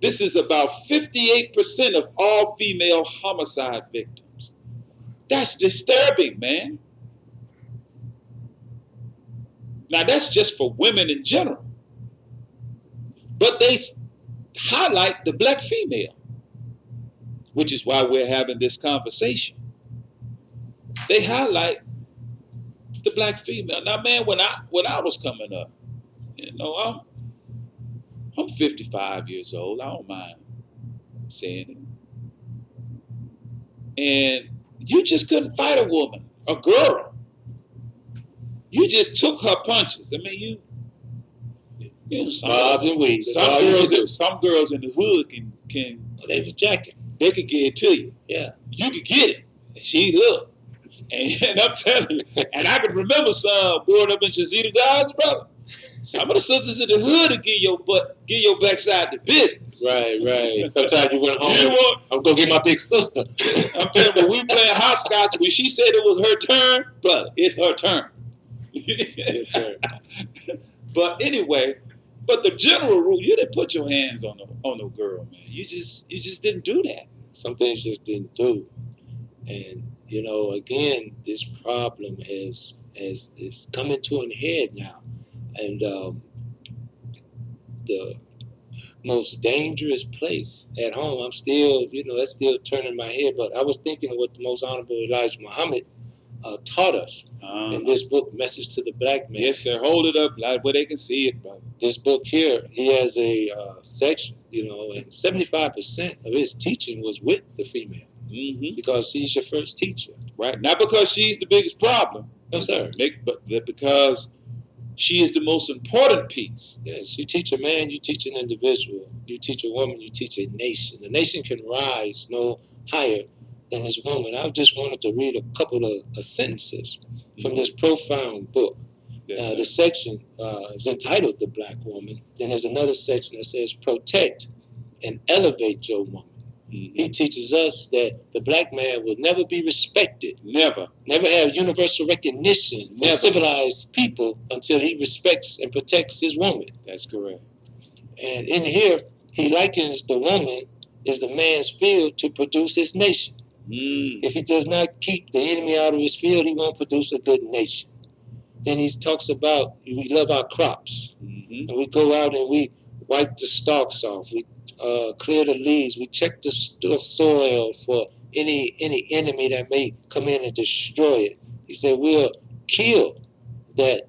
This is about 58% of all female homicide victims. That's disturbing, man. Now, that's just for women in general. But they highlight the black female, which is why we're having this conversation. They highlight the black female. Now, man, when I was coming up, you know, I'm 55 years old. I don't mind saying it. And you just couldn't fight a woman, a girl. You just took her punches. I mean, you know, some girls in the hood can They was jacking. they could get it to you. Yeah. You could get it. And she look. And I'm telling you, and I can remember some growing up in Chazita Gardens, brother. Some of the sisters in the hood will give your backside to business. Right. Sometimes you went home. I'm gonna get my big sister. I'm telling you, when we playing hopscotch, when she said it was her turn, brother, it's her turn. Yes, sir. But anyway, but the general rule, you didn't put your hands on no girl, man. You just didn't do that. Some things just didn't do. And you know, again, this problem is coming to an head now. And the most dangerous place at home, I'm still, you know, that's still turning my head. But I was thinking of what the Most Honorable Elijah Muhammad taught us in this book, Message to the Black Man. Yes, sir. Hold it up where they can see it, brother. This book here, he has a section, you know, and 75% of his teaching was with the female. Mm-hmm. Because she's your first teacher. Right. Not because she's the biggest problem. No, sir. But because she is the most important piece. Yes, you teach a man, you teach an individual. You teach a woman, you teach a nation. A nation can rise no higher than this woman. I just wanted to read a couple of sentences from this profound book. Yes, The section is entitled The Black Woman. Then there's another section that says, Protect and Elevate Your Woman. Mm-hmm. He teaches us that the black man will never be respected. Never have universal recognition for civilized people until he respects and protects his woman. That's correct. And in here, he likens the woman is the man's field to produce his nation. If he does not keep the enemy out of his field, he won't produce a good nation. Then he talks about we love our crops. Mm-hmm. And we go out and we wipe the stalks off. We clear the leaves. We check the soil for any enemy that may come in and destroy it. He said we'll kill that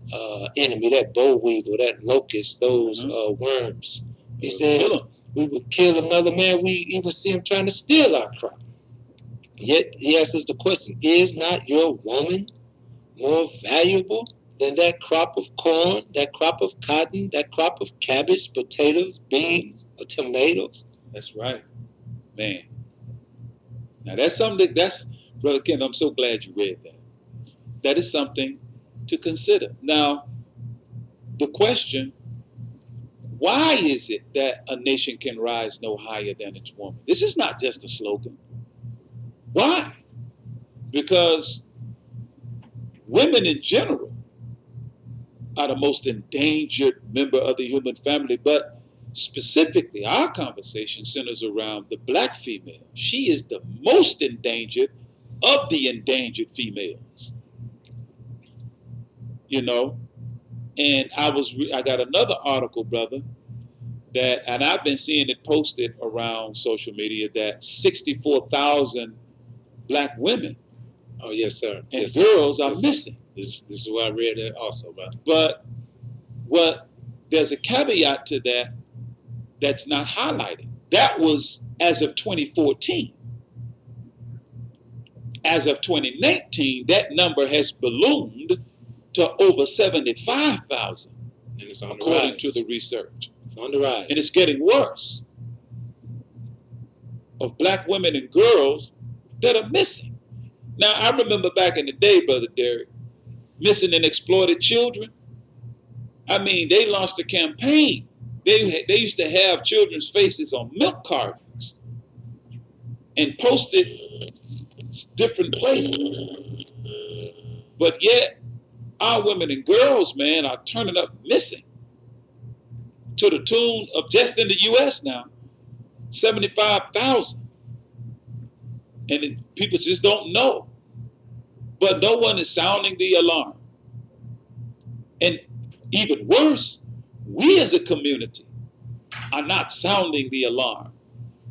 enemy, that boll weevil, that locust, those worms. He said we would kill another man. We even see him trying to steal our crop. Yet he asks us the question, is not your woman more valuable than that crop of corn, that crop of cotton, that crop of cabbage, potatoes, beans, or tomatoes? That's right, man. Now that's something that's, Brother Ken, I'm so glad you read that. That is something to consider. Now, the question, why is it that a nation can rise no higher than its woman? This is not just a slogan. Why? Because women in general are the most endangered member of the human family, but specifically our conversation centers around the black female. She is the most endangered of the endangered females. You know, and I got another article, brother, and I've been seeing it posted around social media that 64,000 black women, oh yes, sir, and girls are missing. This is what I read it also, brother. But there's a caveat to that that's not highlighted. That was as of 2014. As of 2019, that number has ballooned to over 75,000, and it's on according to the research. It's on the rise, and it's getting worse. Of black women and girls that are missing. Now, I remember back in the day, Brother Derek, missing and exploited children. I mean, they launched a campaign. They used to have children's faces on milk cartons. and posted different places. But yet, our women and girls, man, are turning up missing to the tune of, just in the U.S. now, 75,000. And people just don't know. But no one is sounding the alarm. And even worse, we as a community are not sounding the alarm.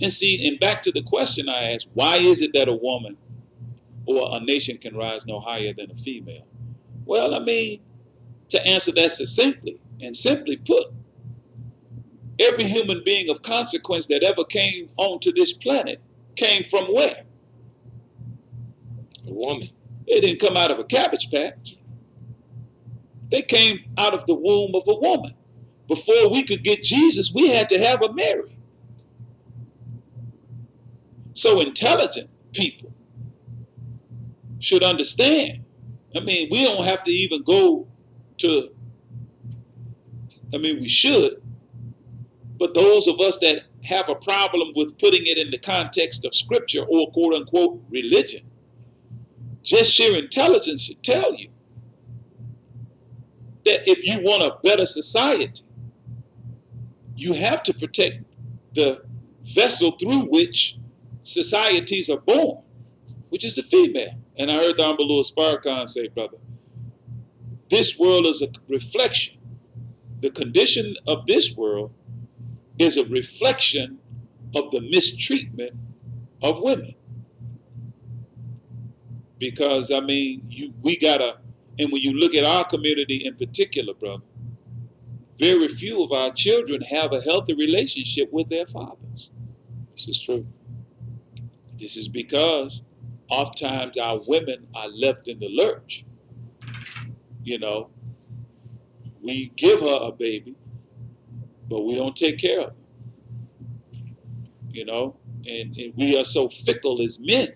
And see, and back to the question I asked, why is it that a woman or a nation can rise no higher than a female? Well, I mean, to answer that succinctly, and simply put, every human being of consequence that ever came onto this planet came from where? A woman. They didn't come out of a cabbage patch. They came out of the womb of a woman. Before we could get Jesus, we had to have a Mary. So intelligent people should understand. I mean, we don't have to even go to, I mean, we should, but those of us that have a problem with putting it in the context of scripture or quote unquote religion, just sheer intelligence should tell you that if you want a better society, you have to protect the vessel through which societies are born, which is the female. And I heard the Honorable Louis Farrakhan say, brother, this world is a reflection. The condition of this world is a reflection of the mistreatment of women. Because, I mean, we gotta, and when you look at our community in particular, brother, very few of our children have a healthy relationship with their fathers. This is true. This is because oftentimes our women are left in the lurch. You know, we give her a baby, but we don't take care of her. You know, and we are so fickle as men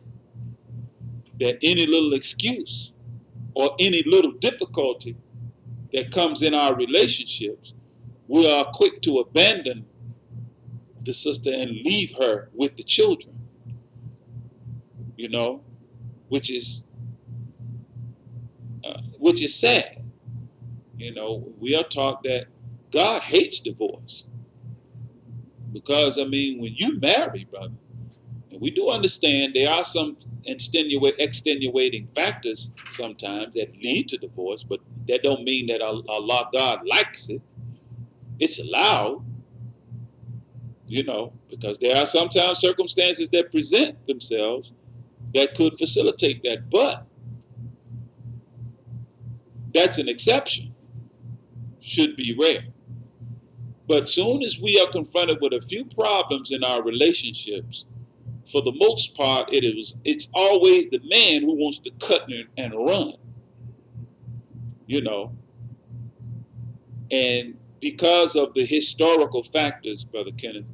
that any little excuse or any little difficulty that comes in our relationships, we are quick to abandon the sister and leave her with the children. You know, which is sad. You know, we are taught that God hates divorce because, I mean, when you marry, brother, and we do understand there are some extenuating factors sometimes that lead to divorce, but that don't mean that Allah, God likes it. It's allowed, you know, because there are sometimes circumstances that present themselves that could facilitate that, but that's an exception. Should be rare. But soon as we are confronted with a few problems in our relationships, for the most part, it's always the man who wants to cut and run. You know, and because of the historical factors, Brother Kenneth,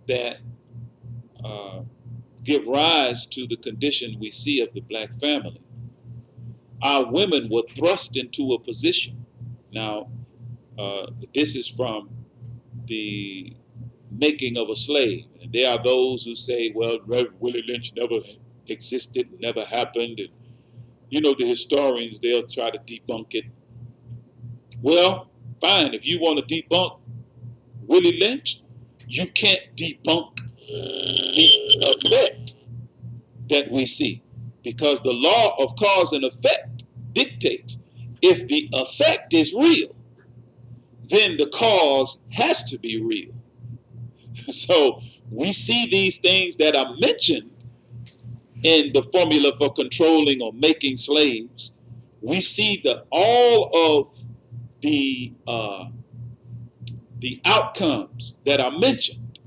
that give rise to the condition we see of the black family, our women were thrust into a position. Now, this is from the Making of a Slave. And there are those who say, well, Reverend Willie Lynch never existed, never happened. And, you know, the historians, they'll try to debunk it. Well, fine. If you want to debunk Willie Lynch, you can't debunk the effect that we see. Because the law of cause and effect dictates if the effect is real, then the cause has to be real. So we see these things that are mentioned in the formula for controlling or making slaves. We see that all of the outcomes that are mentioned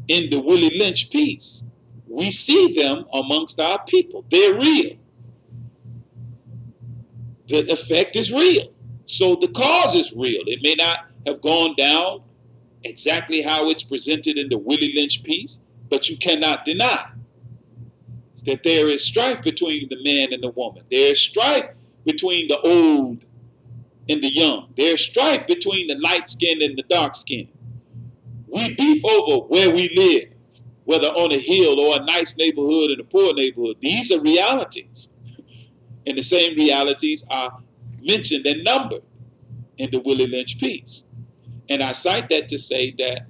in the Willie Lynch piece. We see them amongst our people. They're real. The effect is real. So the cause is real. It may not have gone down exactly how it's presented in the Willie Lynch piece, but you cannot deny that there is strife between the man and the woman. There is strife between the old and the young. There is strife between the light-skinned and the dark-skinned. We beef over where we live. whether on a hill or a nice neighborhood and a poor neighborhood. These are realities. And the same realities are mentioned and numbered in the Willie Lynch piece. And I cite that to say that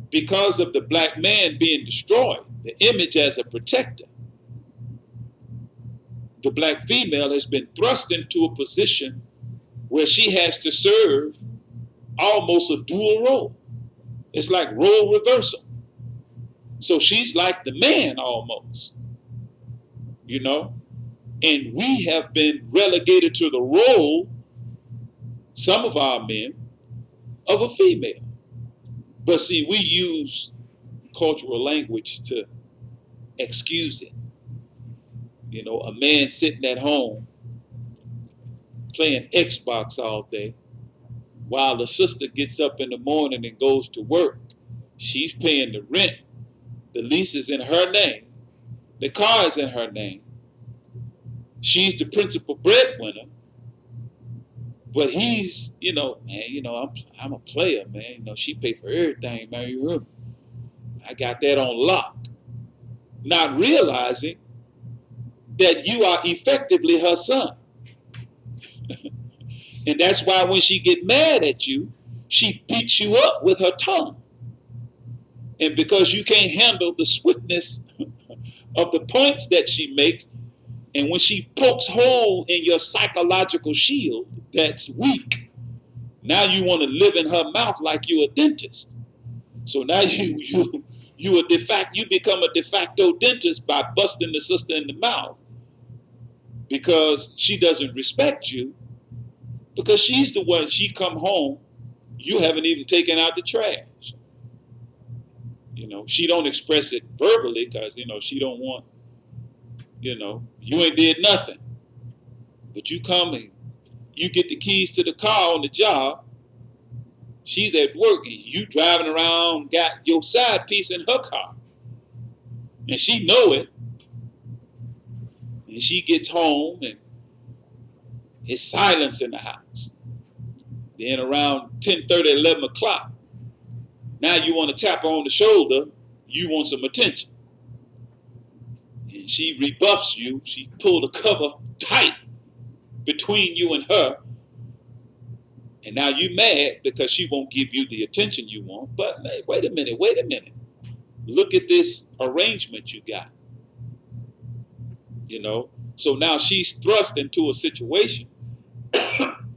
because of the black man being destroyed, the image as a protector, the black female has been thrust into a position where she has to serve almost a dual role. It's like role reversal. So she's like the man almost, you know, and we have been relegated to the role, some of our men, of a female. But see, we use cultural language to excuse it. You know, a man sitting at home playing Xbox all day while the sister gets up in the morning and goes to work. She's paying the rent. The lease is in her name. The car is in her name. She's the principal breadwinner. But he's, you know, man, you know, I'm a player, man. You know, she pay for everything, man. You heard me. I got that on lock. Not realizing that you are effectively her son. And that's why when she get mad at you, she beats you up with her tongue. And because you can't handle the swiftness of the points that she makes, and when she pokes hole in your psychological shield that's weak, now you want to live in her mouth like you're a dentist. So now you become a de facto dentist by busting the sister in the mouth because she doesn't respect you, because she's the one, she come home, you haven't even taken out the trash. You know, she don't express it verbally because, you know, she don't want, you know, you ain't did nothing. But you come and you get the keys to the car on the job. She's at work and you driving around, got your side piece in her car. And she know it. And she gets home and it's silence in the house. Then around 10:30, 11 o'clock, now you want to tap her on the shoulder, you want some attention. And she rebuffs you, she pulled the cover tight between you and her. And now you mad because she won't give you the attention you want. But hey, wait a minute. Look at this arrangement you got. You know, so now she's thrust into a situation.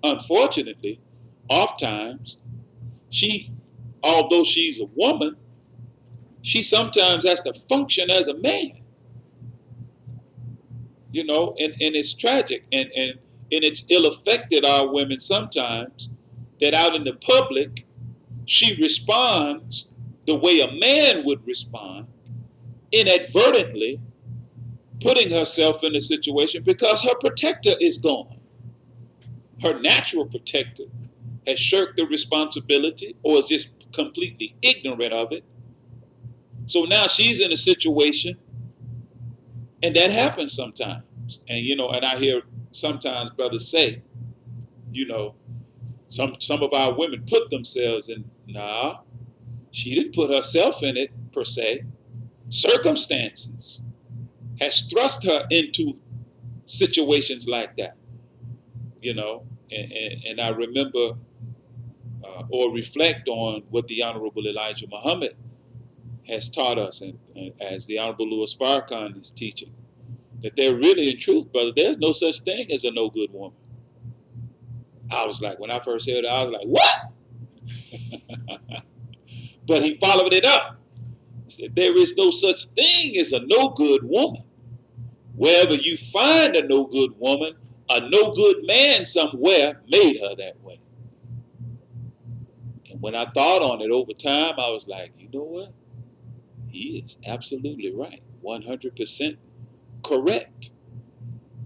Unfortunately, oftentimes, although she's a woman, she sometimes has to function as a man. You know, and it's tragic. And it's ill-affected our women sometimes that out in the public, she responds the way a man would respond, inadvertently putting herself in a situation because her protector is gone. Her natural protector has shirked the responsibility or is just completely ignorant of it. So now she's in a situation, and that happens sometimes. And, you know, and I hear sometimes brothers say, you know, some of our women put themselves in. Nah, she didn't put herself in it per se. Circumstances has thrust her into situations like that, you know. And I remember or reflect on what the Honorable Elijah Muhammad has taught us, and as the Honorable Louis Farrakhan is teaching, that there really, in truth, brother, there's no such thing as a no good woman. I was like, when I first heard it, I was like, what? But he followed it up. He said, there is no such thing as a no good woman. Wherever you find a no good woman, a no good man somewhere made her that way. And when I thought on it over time, I was like, you know what? He is absolutely right. 100% correct.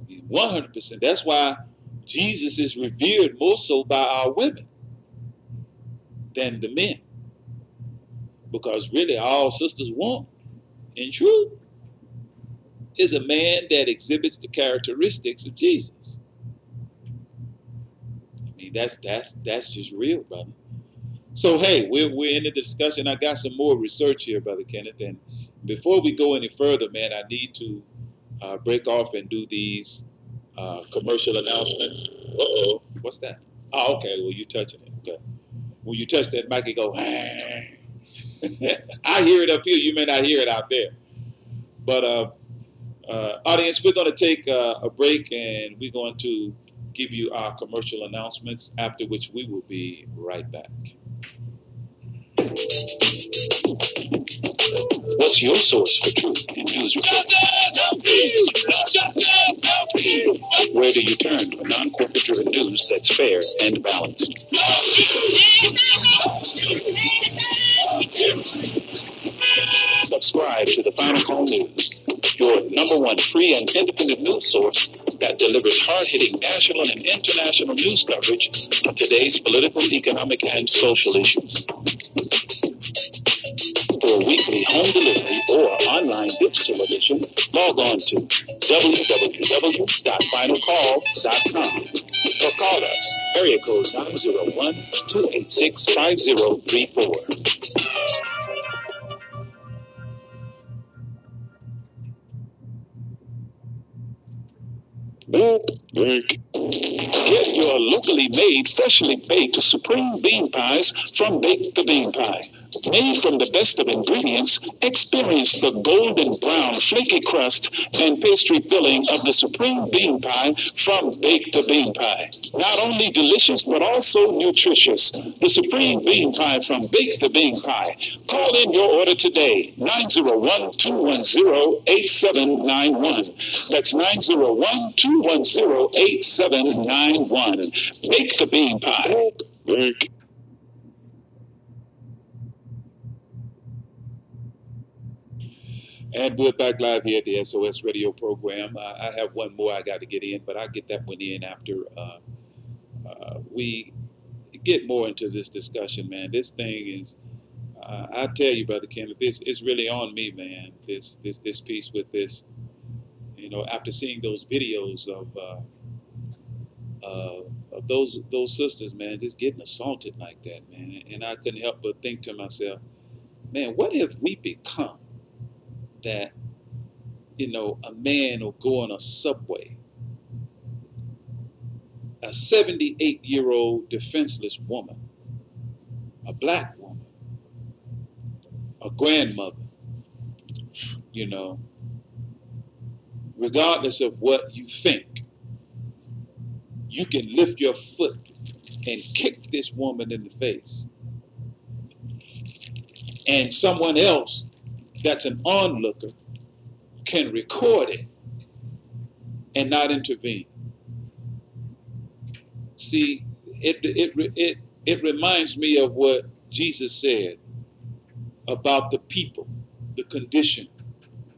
100%. That's why Jesus is revered more so by our women than the men. Because really all sisters want, in truth, is a man that exhibits the characteristics of Jesus. I mean, that's just real, brother. So, hey, we're in the discussion. I got some more research here, Brother Kenneth. And before we go any further, man, I need to break off and do these commercial announcements. Uh-oh, what's that? Oh, okay. Well, you touching it. Okay. When you touch that mic, it go. I hear it up here. You may not hear it out there. But audience, we're going to take a break, and we're going to give you our commercial announcements, after which we will be right back. What's your source for truth in news reports? Where do you turn for non-corporate driven news that's fair and balanced? Subscribe to the Final Call News, your #1 free and independent news source that delivers hard-hitting national and international news coverage of today's political, economic, and social issues. For weekly home delivery or online digital edition, log on to www.finalcall.com or call us, area code 901-286-5034. Break. Get your locally made, freshly baked supreme bean pies from Bake the Bean Pie. Made from the best of ingredients, experience the golden brown flaky crust and pastry filling of the supreme bean pie from Bake the Bean Pie. Not only delicious, but also nutritious. The supreme bean pie from Bake the Bean Pie. Call in your order today, 901-210-8791. That's 901-210-8791. Bake the Bean Pie. Bake. And we're back live here at the SOS radio program. I have one more I got to get in, but I'll get that one in after we get more into this discussion, man. This thing is, I tell you, Brother Kenneth, this is really on me, man. This piece with this, you know, after seeing those videos of those sisters, man, just getting assaulted like that, man. And I couldn't help but think to myself, man, what have we become? That, you know, a man will go on a subway, a 78-year-old defenseless woman, a black woman, a grandmother, you know, regardless of what you think, you can lift your foot and kick this woman in the face. And someone else that's an onlooker can record it and not intervene. See, it reminds me of what Jesus said about the people, the condition,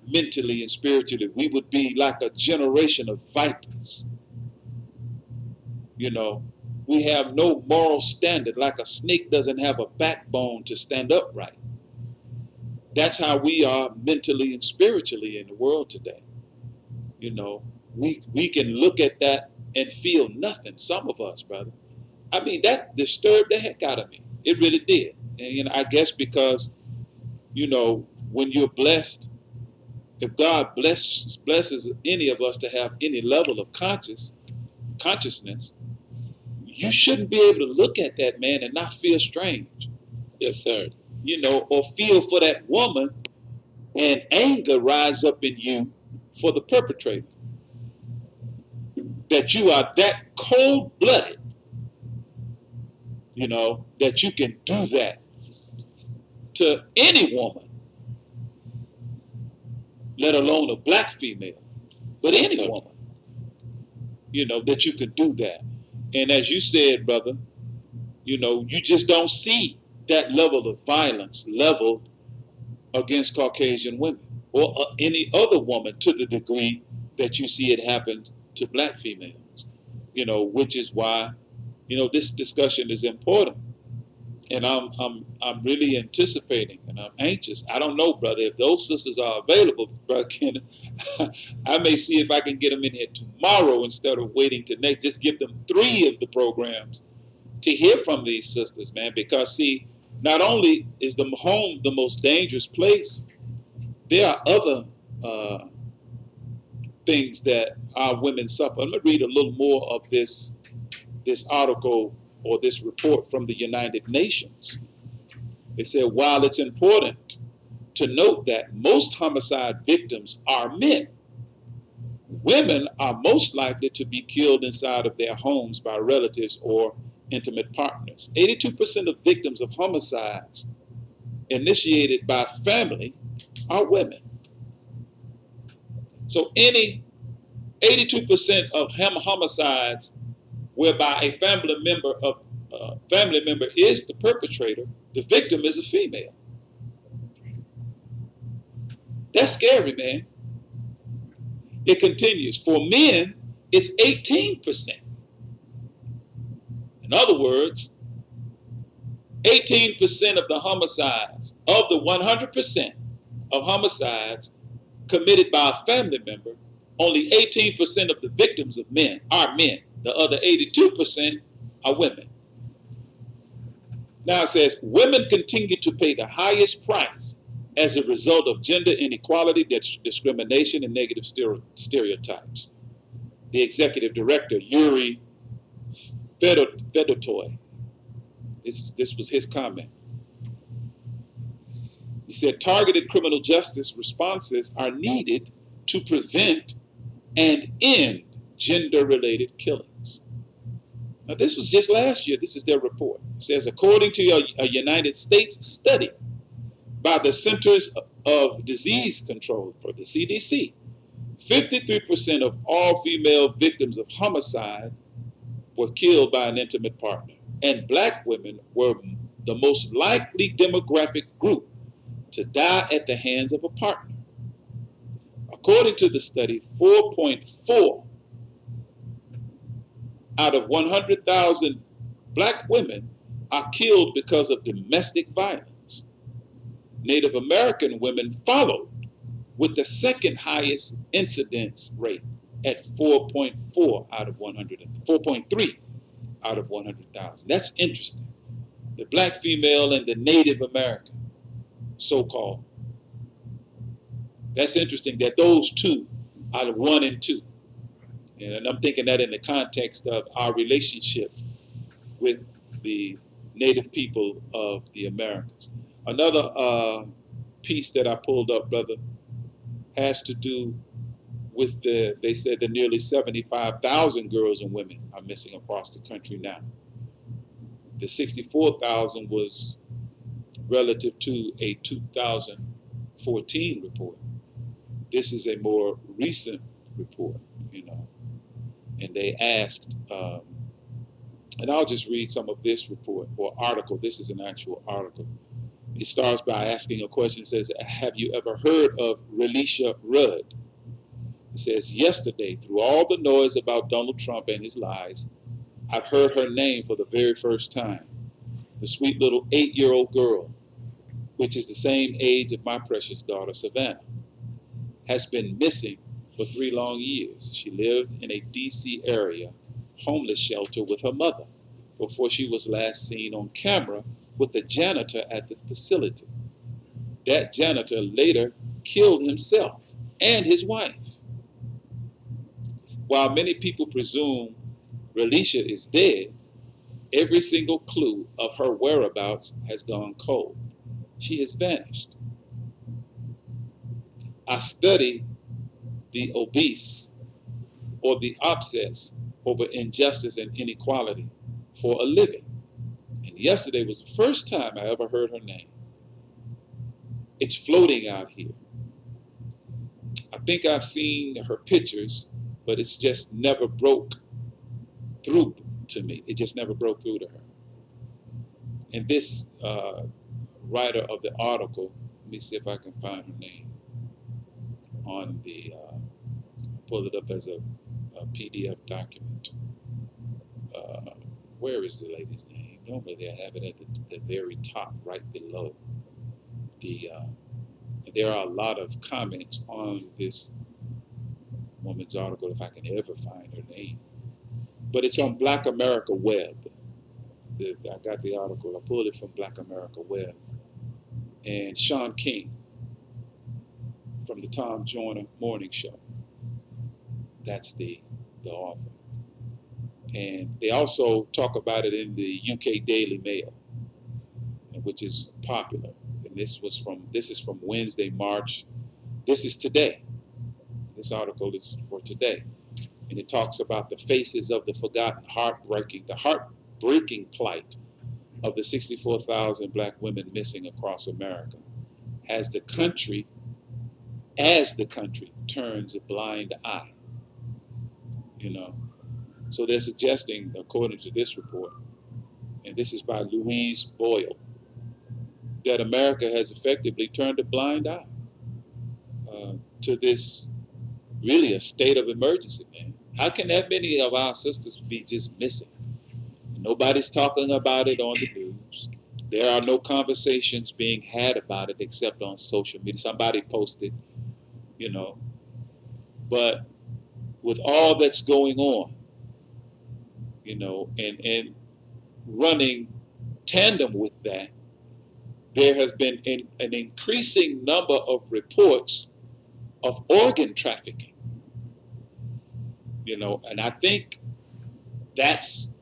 mentally and spiritually. We would be like a generation of vipers. You know, we have no moral standard, like a snake doesn't have a backbone to stand upright. That's how we are mentally and spiritually in the world today. You know, we can look at that and feel nothing, some of us, brother. I mean, that disturbed the heck out of me. It really did. And, you know, I guess because, you know, when you're blessed, if God blesses any of us to have any level of consciousness, you shouldn't be able to look at that man and not feel strange. Yes, sir. You know, or feel for that woman and anger rise up in you for the perpetrator. That you are that cold-blooded, you know, that you can do that to any woman, let alone a black female, but Yes, any sir. woman, you know, that you can do that. And as you said, brother, you know, you just don't see that level of violence leveled against Caucasian women or any other woman to the degree that you see it happen to black females, you know, which is why, you know, this discussion is important. And I'm really anticipating and I'm anxious. I don't know, brother, if those sisters are available, Brother Kenneth, I may see if I can get them in here tomorrow instead of waiting to next. Just give them 3 of the programs to hear from these sisters, man, because see, not only is the home the most dangerous place, there are other things that our women suffer. I'm going to read a little more of this article or this report from the United Nations. They said, while it's important to note that most homicide victims are men, women are most likely to be killed inside of their homes by relatives or intimate partners. 82% of victims of homicides initiated by family are women. So any 82% of homicides whereby a family member is the perpetrator, the victim is a female. That's scary, man. It continues. For men, it's 18%. In other words, 18% of the homicides, of the 100% of homicides committed by a family member, only 18% of the victims of men are men. The other 82% are women. Now it says, women continue to pay the highest price as a result of gender inequality, discrimination, and negative stereotypes. The executive director, Yuri Fedotoy, this was his comment. He said, targeted criminal justice responses are needed to prevent and end gender-related killings. Now, this was just last year. This is their report. It says, according to a United States study by the Centers of Disease Control, for the CDC, 53% of all female victims of homicide were killed by an intimate partner, and black women were the most likely demographic group to die at the hands of a partner. According to the study, 4.4 out of 100,000 black women are killed because of domestic violence. Native American women followed with the second highest incidence rate at 4.4 out of 4.3 out of 100,000. That's interesting. The black female and the Native American, so-called. That's interesting that those two are 1 and 2. And I'm thinking that in the context of our relationship with the native people of the Americas. Another piece that I pulled up, brother, has to do with they said the nearly 75,000 girls and women are missing across the country now. The 64,000 was relative to a 2014 report. This is a more recent report, and they asked, and I'll just read some of this report or article. This is an actual article. It starts by asking a question. It says, have you ever heard of Relisha Rudd? It says, yesterday, through all the noise about Donald Trump and his lies, I've heard her name for the very first time. The sweet little 8-year-old girl, which is the same age of my precious daughter, Savannah, has been missing for 3 long years. She lived in a D.C. area homeless shelter with her mother before she was last seen on camera with the janitor at the facility. That janitor later killed himself and his wife. While many people presume Relisha is dead, every single clue of her whereabouts has gone cold. She has vanished. I study the obese or the obsess over injustice and inequality for a living. And yesterday was the first time I ever heard her name. It's floating out here. I think I've seen her pictures, but it's just never broke through to me. It just never broke through to her. And this writer of the article, let me see if I can find her name on the, pull it up as a PDF document. Where is the lady's name? Normally they have it at the very top, right below. There are a lot of comments on this woman's article, if I can ever find her name. But it's on Black America Web. I got the article. I pulled it from Black America Web. And Sean King from the Tom Joyner Morning Show. That's the author. And they also talk about it in the UK Daily Mail, which is popular. And this is from Wednesday, March. This is today. This article is for today. And it talks about the faces of the forgotten, the heartbreaking plight of the 64,000 black women missing across America as the country turns a blind eye. You know. So they're suggesting, according to this report, and this is by Louise Boyle, that America has effectively turned a blind eye to this, really a state of emergency, man. How can that many of our sisters be just missing? Nobody's talking about it on the news. There are no conversations being had about it except on social media. Somebody posted, you know. But with all that's going on, you know, and running tandem with that, there has been an increasing number of reports of organ trafficking. You know, and I think that's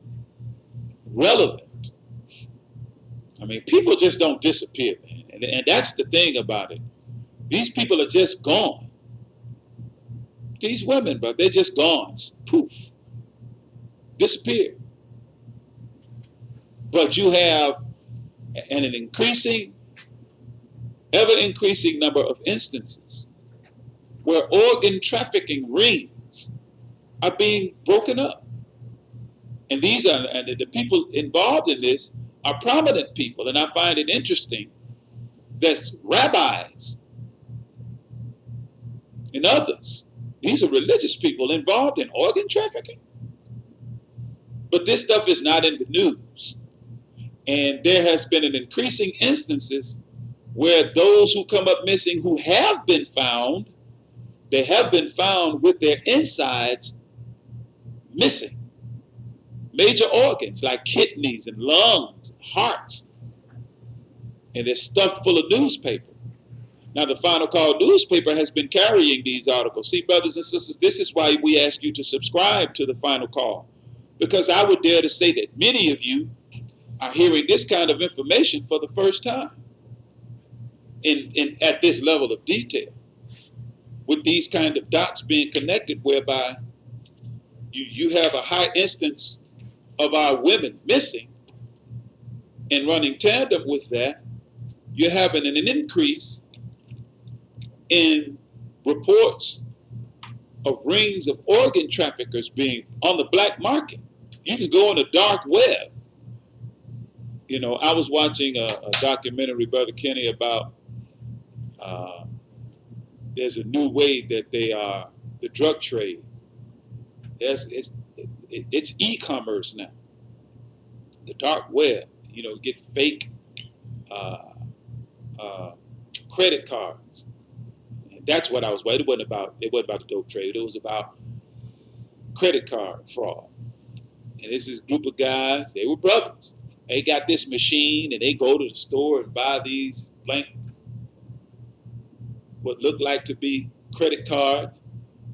relevant. I mean, people just don't disappear, man. And that's the thing about it. These people are just gone. These women, but they're just gone. Poof. Disappeared. But you have an ever increasing number of instances where organ trafficking rings are being broken up. And the people involved in this are prominent people. And I find it interesting that rabbis and others, these are religious people involved in organ trafficking. But this stuff is not in the news. And there has been an increasing instances where those who come up missing who have been found, they have been found with their insides missing. Major organs like kidneys and lungs, and hearts. And they're stuffed full of newspaper. Now the Final Call newspaper has been carrying these articles. See, brothers and sisters, this is why we ask you to subscribe to the Final Call. Because I would dare to say that many of you are hearing this kind of information for the first time at this level of detail, with these kind of dots being connected, whereby you have a high instance of our women missing, and running tandem with that, you're having an increase in reports of rings of organ traffickers being on the black market. You can go on the dark web. You know, I was watching a documentary, Brother Kenny, about there's a new way that the drug trade. It's e-commerce now. The dark web, you know, get fake credit cards. And that's what I was. It wasn't about the dope trade. It was about credit card fraud. And this is a group of guys. They were brothers. They got this machine, and they go to the store and buy these blank, what look like to be credit cards.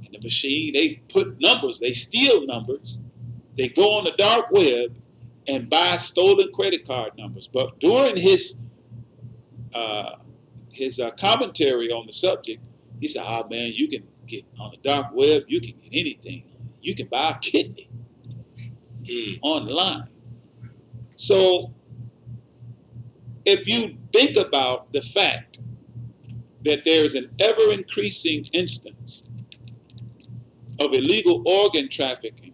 And the machine, they put numbers. They steal numbers. They go on the dark web and buy stolen credit card numbers. But during his commentary on the subject, he said, "Ah, man, you can get on the dark web. You can get anything. You can buy a kidney online." So, if you think about the fact that there is an ever-increasing instance of illegal organ trafficking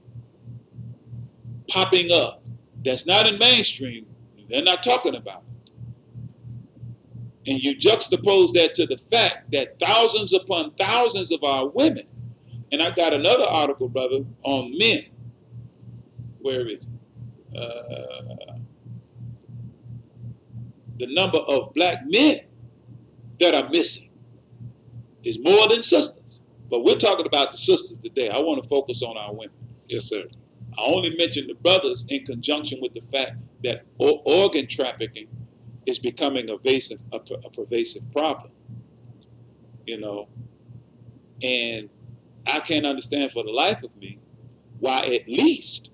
popping up, that's not in mainstream, they're not talking about it. And you juxtapose that to the fact that thousands upon thousands of our women, and I got another article, brother, on men. Where is it? The number of black men that are missing is more than sisters. But we're talking about the sisters today. I want to focus on our women. Yes, sir. I only mention the brothers in conjunction with the fact that organ trafficking is becoming a pervasive problem, you know. And I can't understand for the life of me why at least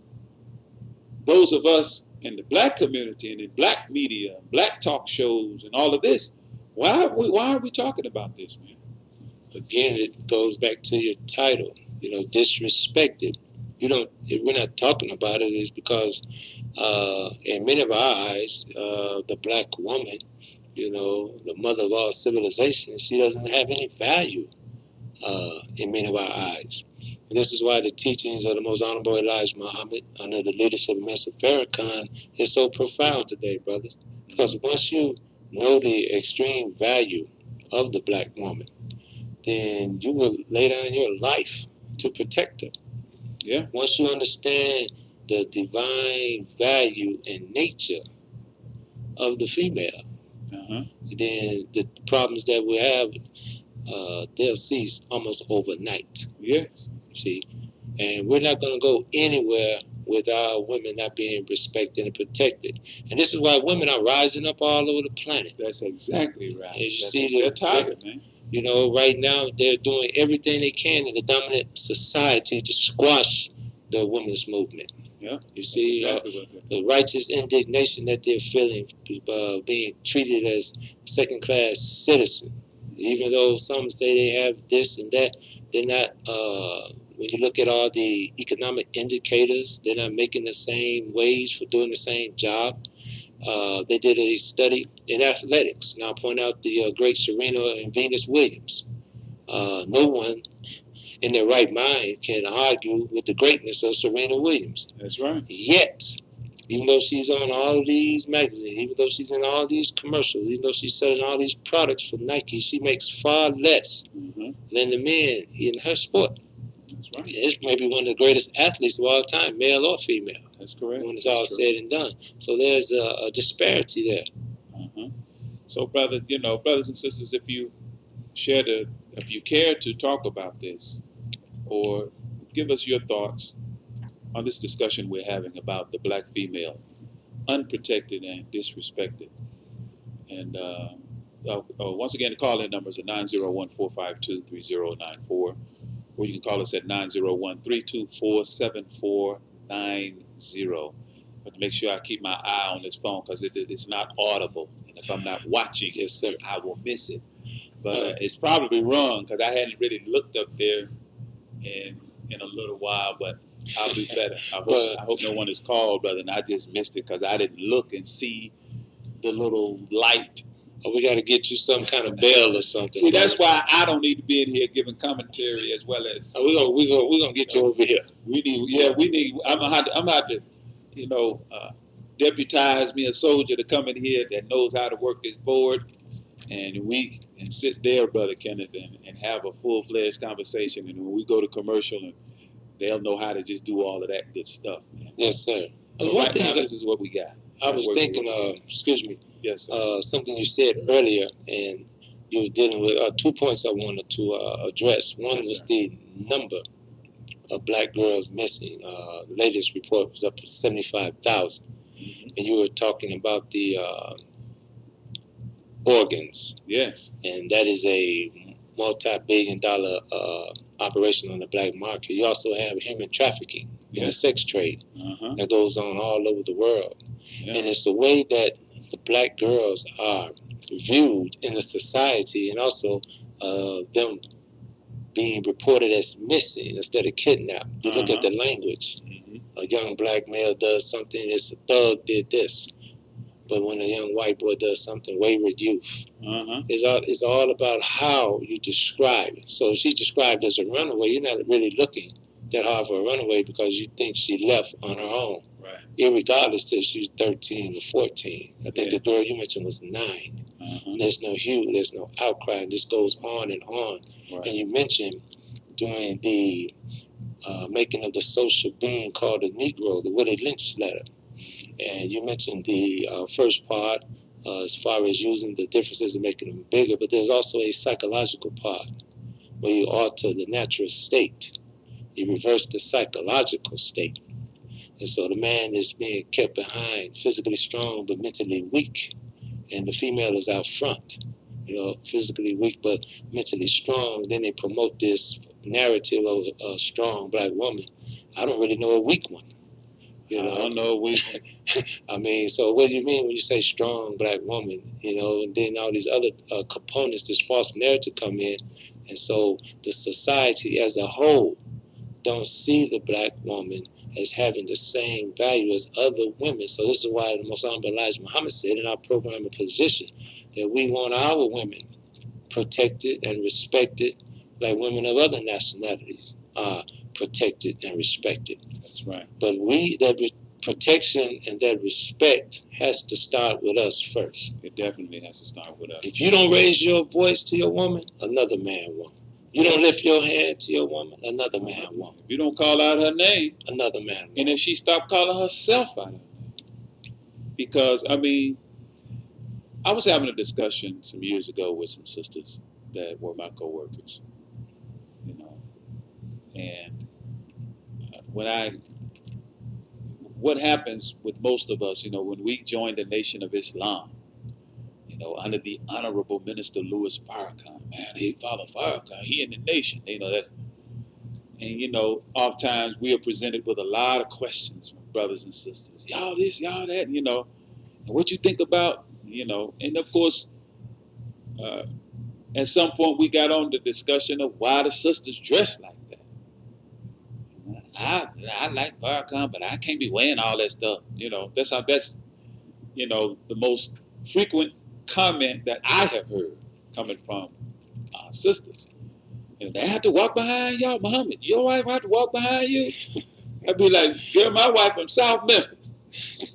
those of us in the black community and in black media, black talk shows and all of this, why are we talking about this, man? Again, it goes back to your title, disrespected. We're not talking about it is because in many of our eyes, the black woman, the mother of all civilization, she doesn't have any value in many of our eyes. And this is why the teachings of the most honorable Elijah Muhammad under the leadership of Mr. Farrakhan is so profound today, brothers. Because once you know the extreme value of the black woman, then you will lay down your life to protect her. Yeah. Once you understand the divine value and nature of the female, then the problems that we have, they'll cease almost overnight. Yes. See, and we're not going to go anywhere with our women not being respected and protected. And this is why women are rising up all over the planet. That's exactly right. As you see, they're tired, man. Right now they're doing everything they can in the dominant society to squash the women's movement. Yeah. You see, exactly the righteous indignation that they're feeling, being treated as second-class citizens. Even though some say they have this and that, they're not, when you look at all the economic indicators, they're not making the same wage for doing the same job. They did a study in athletics. Now, I'll point out the great Serena and Venus Williams. No one in their right mind can argue with the greatness of Serena Williams. That's right. Yet, even though she's on all these magazines, even though she's in all these commercials, even though she's selling all these products for Nike, she makes far less than the men in her sport. That's right. It's maybe one of the greatest athletes of all time, male or female. That's correct. When it's all said and done. So there's a disparity there. So, brothers and sisters, if you care to talk about this or give us your thoughts on this discussion we're having about the black female, unprotected and disrespected. And once again, the call-in numbers are 901-452-3094, or you can call us at 901-324-7490. But to make sure I keep my eye on this phone because it's not audible. And if I'm not watching, yes, sir, I will miss it. But it's probably wrong because I hadn't really looked up there in a little while, but I'll be better. I hope no one is called, brother, and I just missed it because I didn't look and see the little light. We got to get you some kind of bell or something. See, that's why I don't need to be in here giving commentary as well as. We're gonna get you over here. We need. I'm gonna have to, deputize me a soldier to come in here that knows how to work this board, and we can sit there, Brother Kenneth, and have a full-fledged conversation. And when we go to commercial, and they'll know how to just do all of that good stuff, man. Yes, sir. Right now, this is what we got. I was thinking, excuse me. Yes, sir. Something you said earlier, and you were dealing with 2 points I wanted to address. One was the number of black girls missing. The latest report was up to 75,000. And you were talking about the organs. Yes. And that is a multi-billion-dollar operation on the black market. You also have human trafficking in the sex trade that goes on all over the world. Yeah. And it's the way that the black girls are viewed in the society, and also them being reported as missing instead of kidnapped. You look at the language. A young black male does something, it's a thug did this. But when a young white boy does something, wayward youth. It's all about how you describe it. So if she's described as a runaway, you're not really looking that hard for a runaway because you think she left on her own. Right. Irregardless till she's 13 or 14. I think the girl you mentioned was 9. There's no hue, there's no outcry, and this goes on and on. Right. And you mentioned during the making of the social being called a Negro, the Willie Lynch letter. And you mentioned the first part as far as using the differences and making them bigger, but there's also a psychological part where you alter the natural state. You reverse the psychological state. And so the man is being kept behind, physically strong but mentally weak. And the female is out front, physically weak but mentally strong. Then they promote this narrative of a strong black woman. I don't really know a weak one. I don't know a weak one. I mean, so what do you mean when you say strong black woman? And then all these other components, this false narrative come in. And so the society as a whole don't see the black woman as having the same value as other women. So this is why the Most Honorable Elijah Muhammad said in our program and position that we want our women protected and respected like women of other nationalities are protected and respected. That's right. But protection and that respect has to start with us first. It definitely has to start with us. If you don't raise your voice to your woman, another man won't. You don't lift your hand to your woman, another man won't. If you don't call out her name, another man won't. And if she stopped calling herself out of it. Because, I mean, I was having a discussion some years ago with some sisters that were my co-workers, and what happens with most of us, when we joined the Nation of Islam, under the Honorable Minister Louis Farrakhan, man, he Father Farrakhan, he in the nation, and oftentimes we are presented with a lot of questions from brothers and sisters, y'all this, y'all that, and what you think about, and of course, at some point we got on the discussion of why the sisters dress like that. I like Farrakhan, but I can't be wearing all that stuff. That's the most frequent comment that I have heard coming from sisters. They have to walk behind y'all, Muhammad. Your wife have to walk behind you? I'd be like, girl, my wife from South Memphis.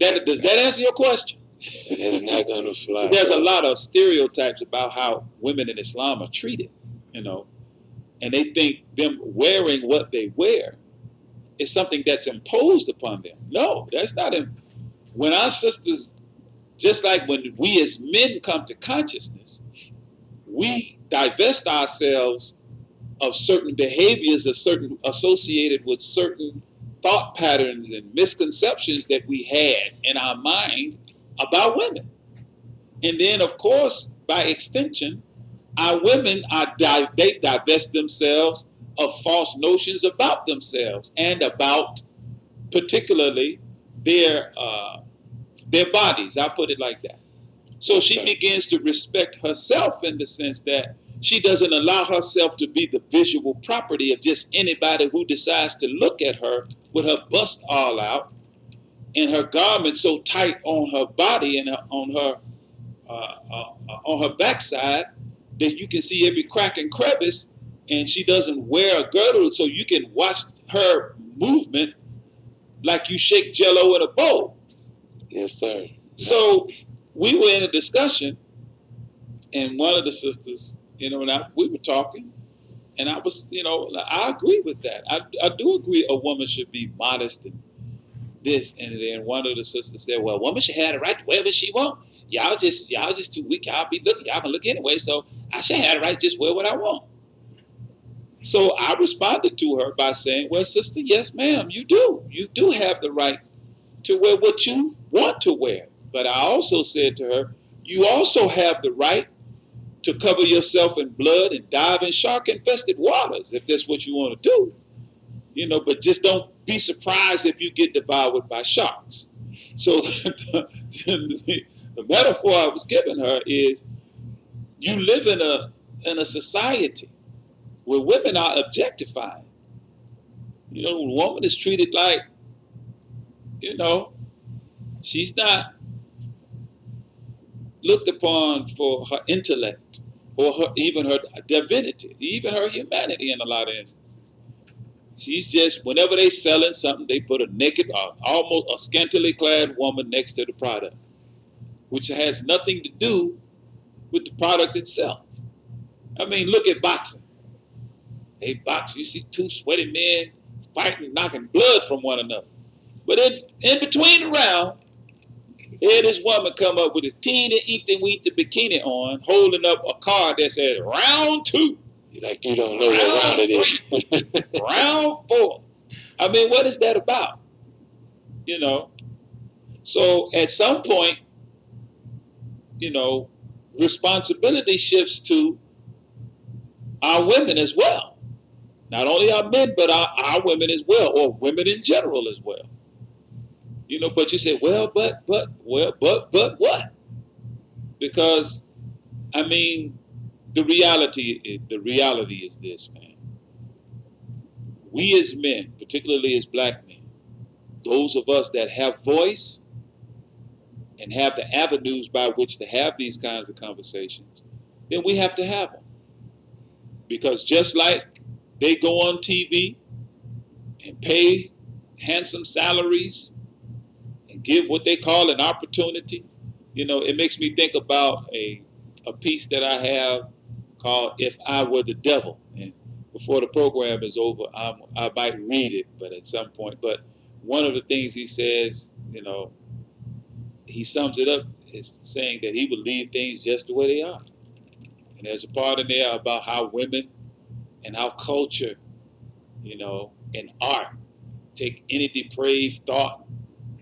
Does that answer your question? It's not going to fly. So there's a lot of stereotypes about how women in Islam are treated, and they think them wearing what they wear is something that's imposed upon them. No, that's not. When our sisters, just like when we as men come to consciousness, we divest ourselves of certain behaviors associated with certain thought patterns and misconceptions that we had in our mind about women. And then, of course, by extension, our women they divest themselves of false notions about themselves and about particularly their bodies. I'll put it like that. So she begins to respect herself in the sense that she doesn't allow herself to be the visual property of just anybody who decides to look at her with her bust all out and her garment so tight on her body and on her backside that you can see every crack and crevice, and she doesn't wear a girdle so you can watch her movement like you shake Jell-O in a bowl. Yes, sir. So we were in a discussion, and one of the sisters, we were talking, and I was, I agree with that. I do agree a woman should be modest and this, and then one of the sisters said, well, a woman should have the right to whatever she want. Y'all just too weak. Y'all can look anyway, so I should have the right to just wear what I want. So I responded to her by saying, well, sister, yes, ma'am, you do. You do have the right to wear what you want to wear. But I also said to her, you also have the right to cover yourself in blood and dive in shark-infested waters if that's what you want to do. But just don't be surprised if you get devoured by sharks. So the metaphor I was giving her is you live in a society where women are objectified. When a woman is treated like, she's not looked upon for her intellect or even her divinity, even her humanity in a lot of instances. She's just, whenever they selling something, they put a naked, almost a scantily clad woman next to the product, which has nothing to do with the product itself. I mean, look at boxing. They box, you see two sweaty men fighting, knocking blood from one another. But in between the round, here this woman come up with a teeny inkty weeny bikini on, holding up a card that says round 2. Like you don't know what round it is. Round 4. I mean, what is that about? You know, so at some point, you know, responsibility shifts to our women as well. Not only our men, but our women as well, or women in general as well. You know, but you say, well, but what? Because, I mean, the reality is this, man. We as men, particularly as black men, those of us that have voice and have the avenues by which to have these kinds of conversations, then we have to have them. Because just like they go on TV and pay handsome salaries and give what they call an opportunity, you know, it makes me think about a piece that I have called If I Were the Devil. And before the program is over, I might read it, but at some point. But one of the things he says, you know, he sums it up is saying that he would leave things just the way they are. And there's a part in there about how women and how culture, you know, and art take any depraved thought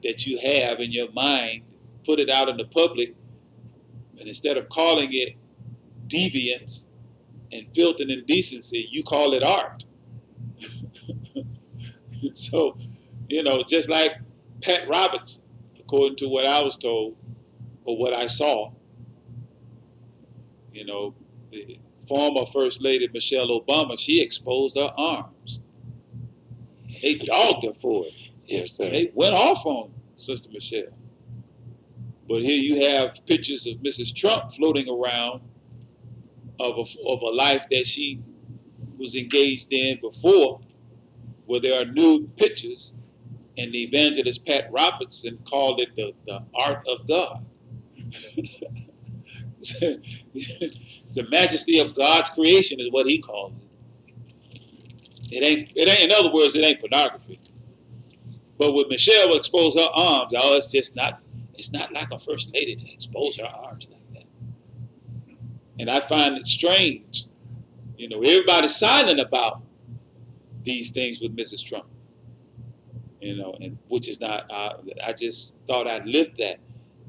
that you have in your mind, put it out in the public, and instead of calling it deviance and filth and indecency, you call it art. So, you know, just like Pat Robertson, according to what I was told or what I saw, you know, the former First Lady Michelle Obama, she exposed her arms. They dogged her for it. Yes, sir. They went off on Sister Michelle. But here you have pictures of Mrs. Trump floating around of a life that she was engaged in before, where there are nude pictures, and the evangelist Pat Robertson called it the art of God. The majesty of God's creation is what he calls it. It ain't, in other words, it ain't pornography. But with Michelle will expose her arms, oh, it's not like a first lady to expose her arms like that. And I find it strange. You know, everybody's silent about these things with Mrs. Trump. You know, and which is not, I just thought I'd lift that.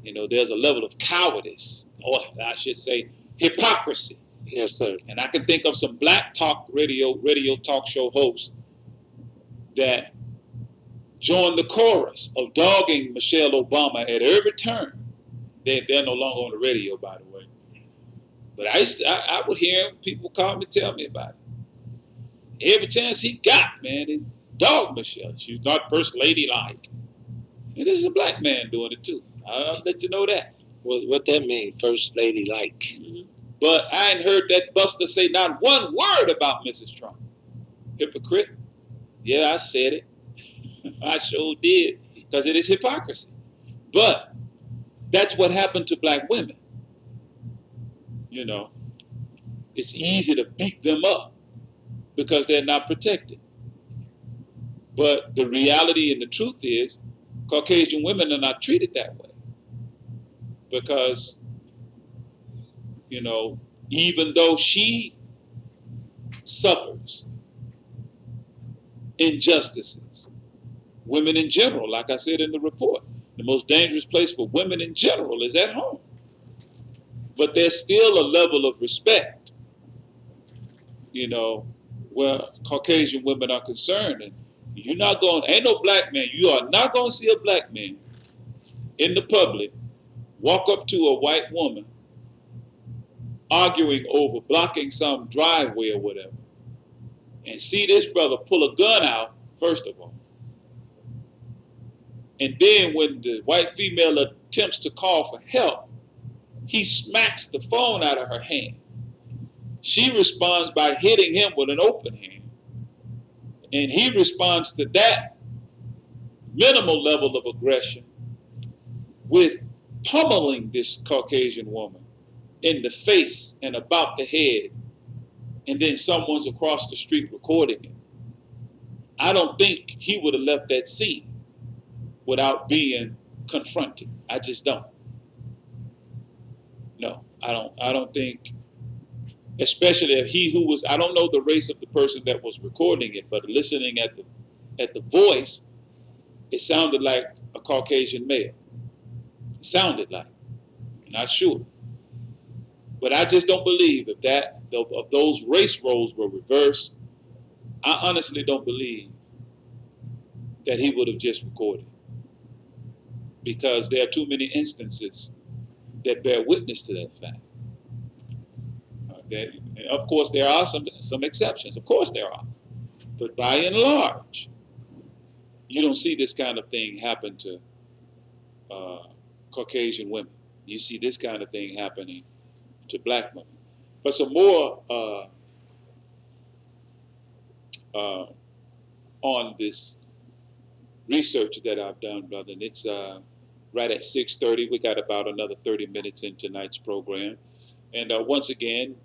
You know, there's a level of cowardice, or I should say hypocrisy. Yes, sir. And I can think of some black talk radio talk show hosts that joined the chorus of dogging Michelle Obama at every turn. They're no longer on the radio, by the way. But I would hear people call me, tell me about it. Every chance he got, man, is dog Michelle. She's not first lady like. And this is a black man doing it too. I'll let you know that. What that mean, first lady like? Mm-hmm. But I ain't heard that buster say not one word about Mrs. Trump. Hypocrite. Yeah, I said it. I sure did, because it is hypocrisy. But that's what happened to black women. You know, it's easy to beat them up because they're not protected. But the reality and the truth is, Caucasian women are not treated that way. Because, you know, even though she suffers injustices, women in general, like I said in the report, the most dangerous place for women in general is at home. But there's still a level of respect, you know, where Caucasian women are concerned. And you're not going, ain't no black man, you are not going to see a black man in the public walk up to a white woman arguing over blocking some driveway or whatever, and see this brother pull a gun out, first of all. And then when the white female attempts to call for help, he smacks the phone out of her hand. She responds by hitting him with an open hand. And he responds to that minimal level of aggression with pummeling this Caucasian woman in the face and about the head. And then someone's across the street recording it. I don't think he would have left that scene without being confronted. I just don't. No, I don't think, especially if he who was, I don't know the race of the person that was recording it, but listening at the voice, it sounded like a Caucasian male. It sounded like. Not sure. But I just don't believe if those race roles were reversed, I honestly don't believe that he would have just recorded. Because there are too many instances that bear witness to that fact. And of course, there are some exceptions. Of course, there are. But by and large, you don't see this kind of thing happen to Caucasian women. You see this kind of thing happening to black women. But some more on this research that I've done, brother, and it's right at 6:30. We got about another 30 minutes in tonight's program. And once again,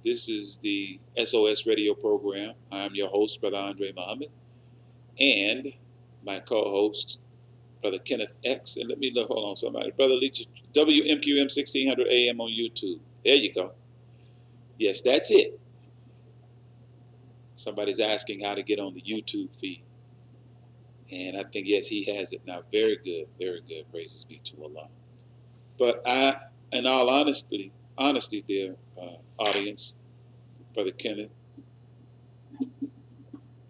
this is the SOS radio program. I am your host, Brother Andre Muhammad, and my co-host, Brother Kenneth X. And let me look, hold on, somebody. Brother Leach, WMQM 1600 AM on YouTube. There you go. Yes, that's it. Somebody's asking how to get on the YouTube feed. And I think, yes, he has it now. Very good, very good. Praises be to Allah. But in all honesty, dear audience, Brother Kenneth,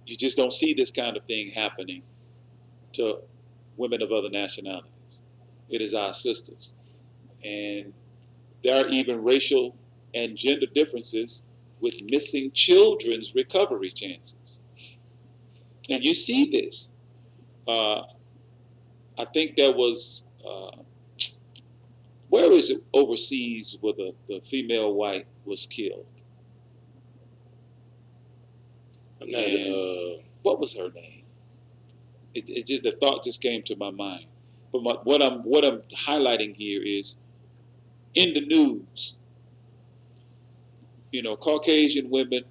you just don't see this kind of thing happening to women of other nationalities. It is our sisters. And there are even racial and gender differences with missing children's recovery chances. And you see this. I think there was, where is it overseas where the female white was killed? What was her name? It just, the thought just came to my mind. But what I'm highlighting here is in the news, Caucasian women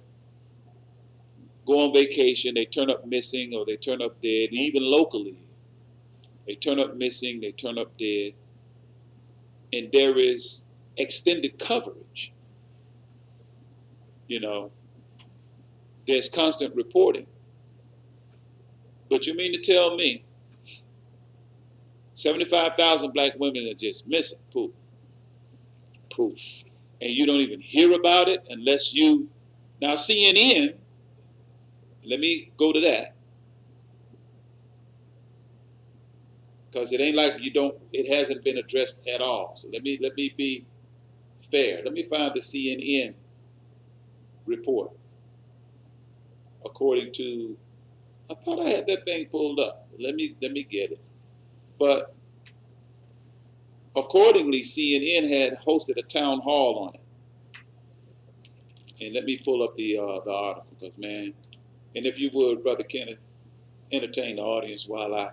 go on vacation, they turn up missing or they turn up dead, and even locally, they turn up missing, they turn up dead, and there is extended coverage. There's constant reporting. But you mean to tell me 75,000 black women are just missing? Poof. And you don't even hear about it unless you... Now CNN, let me go to that. Because it ain't like it hasn't been addressed at all. So let me be fair. Let me find the CNN report. According to, I thought I had that thing pulled up. Let me get it. But accordingly, CNN had hosted a town hall on it. And let me pull up the article, because man, and if you would, Brother Kenneth, entertain the audience while I.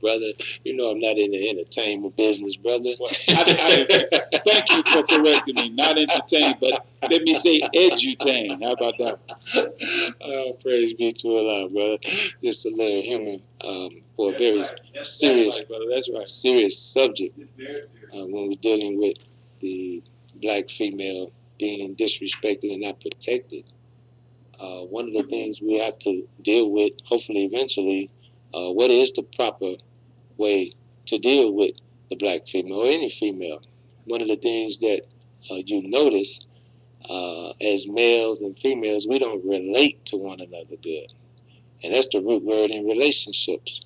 Brother, I'm not in the entertainment business, brother. Well, thank you for correcting me. Not entertain, but let me say edutain. How about that? Praise be to Allah, brother. Just a little humor for a very serious, brother. That's right. Serious subject. It's very serious. When we're dealing with the black female being disrespected and not protected. One of the things we have to deal with, hopefully eventually, what is the proper way to deal with the black female or any female? One of the things that you notice as males and females, we don't relate to one another good. And that's the root word in relationships.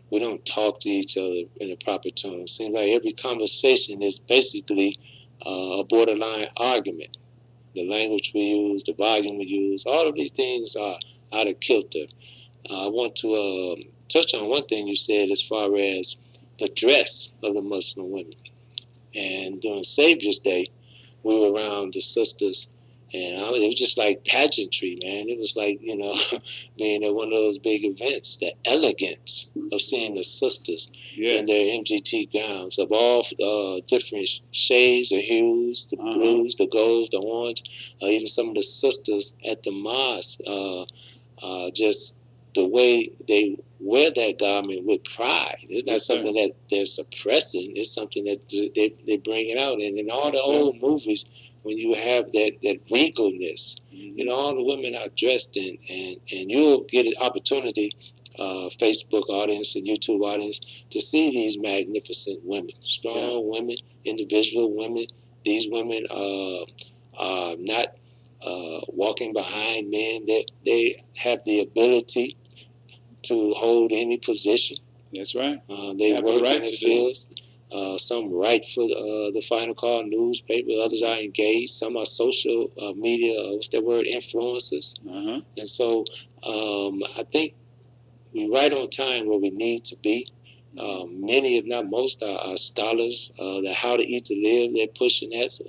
We don't talk to each other in a proper tone. It seems like every conversation is basically a borderline argument. The language we use, the volume we use, all of these things are out of kilter. I want to touch on one thing you said as far as the dress of the Muslim women. And during Savior's Day, we were around the sisters, and it was just like pageantry, man. It was like, being at one of those big events, the elegance of seeing the sisters in their MGT gowns of all different shades or hues, the blues, the golds, the orange, even some of the sisters at the mosque, just the way they wear that garment with pride. It's not something that they're suppressing. It's something that they bring it out. And in all the old movies, when you have that regalness, all the women are dressed in, and you'll get an opportunity Facebook audience and YouTube audience to see these magnificent women, strong women, individual women. These women are not walking behind men. They have the ability to hold any position. That's right. They work in the fields. Some write for the Final Call newspaper. Others are engaged. Some are social media, what's that word, influencers. And so I think we're right on time where we need to be. Many, if not most, are scholars. That How to Eat to Live, they're pushing that.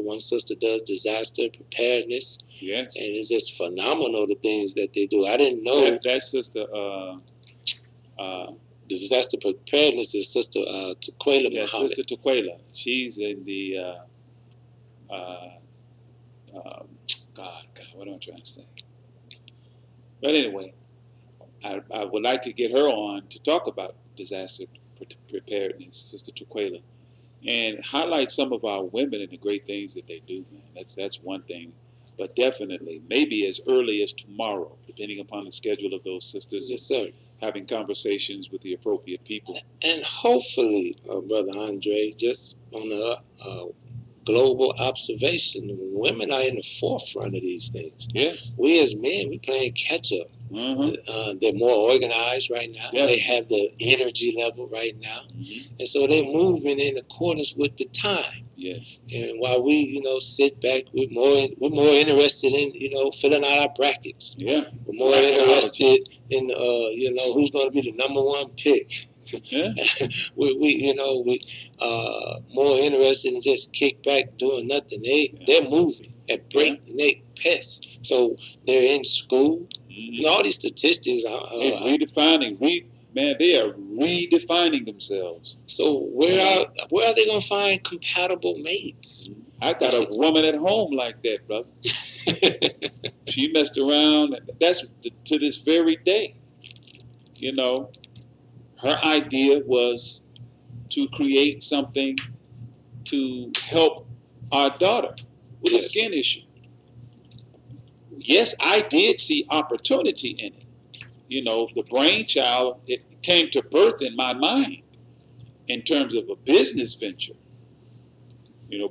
One sister does disaster preparedness. Yes. And it's just phenomenal the things that they do. I didn't know. That sister... disaster preparedness is Sister Tukwela Muhammad. Sister Tukwela. She's in the God, what am I trying to say? But anyway, I would like to get her on to talk about disaster preparedness, Sister Tukwela, and highlight some of our women and the great things that they do, man. That's one thing. But definitely, maybe as early as tomorrow, depending upon the schedule of those sisters. Yes, sir. Having conversations with the appropriate people. And hopefully, Brother Andre, just on a global observation, women are in the forefront of these things. Yes. We as men, we playing catch up. They're more organized right now. Yes. They have the energy level right now. And so they're moving in accordance with the time. Yes. And while we, sit back, we're more interested in, filling out our brackets. Yeah. We're more interested in, who's going to be the number one pick. Yeah. we more interested in just kick back doing nothing. They're moving at breakneck pace. So they're in school. All these statistics are redefining. They are redefining themselves. So where are they gonna find compatible mates? I got a woman at home like that, brother. She messed around. That's to this very day. Her idea was to create something to help our daughter with a skin issue. Yes, I did see opportunity in it. The brainchild, it came to birth in my mind in terms of a business venture.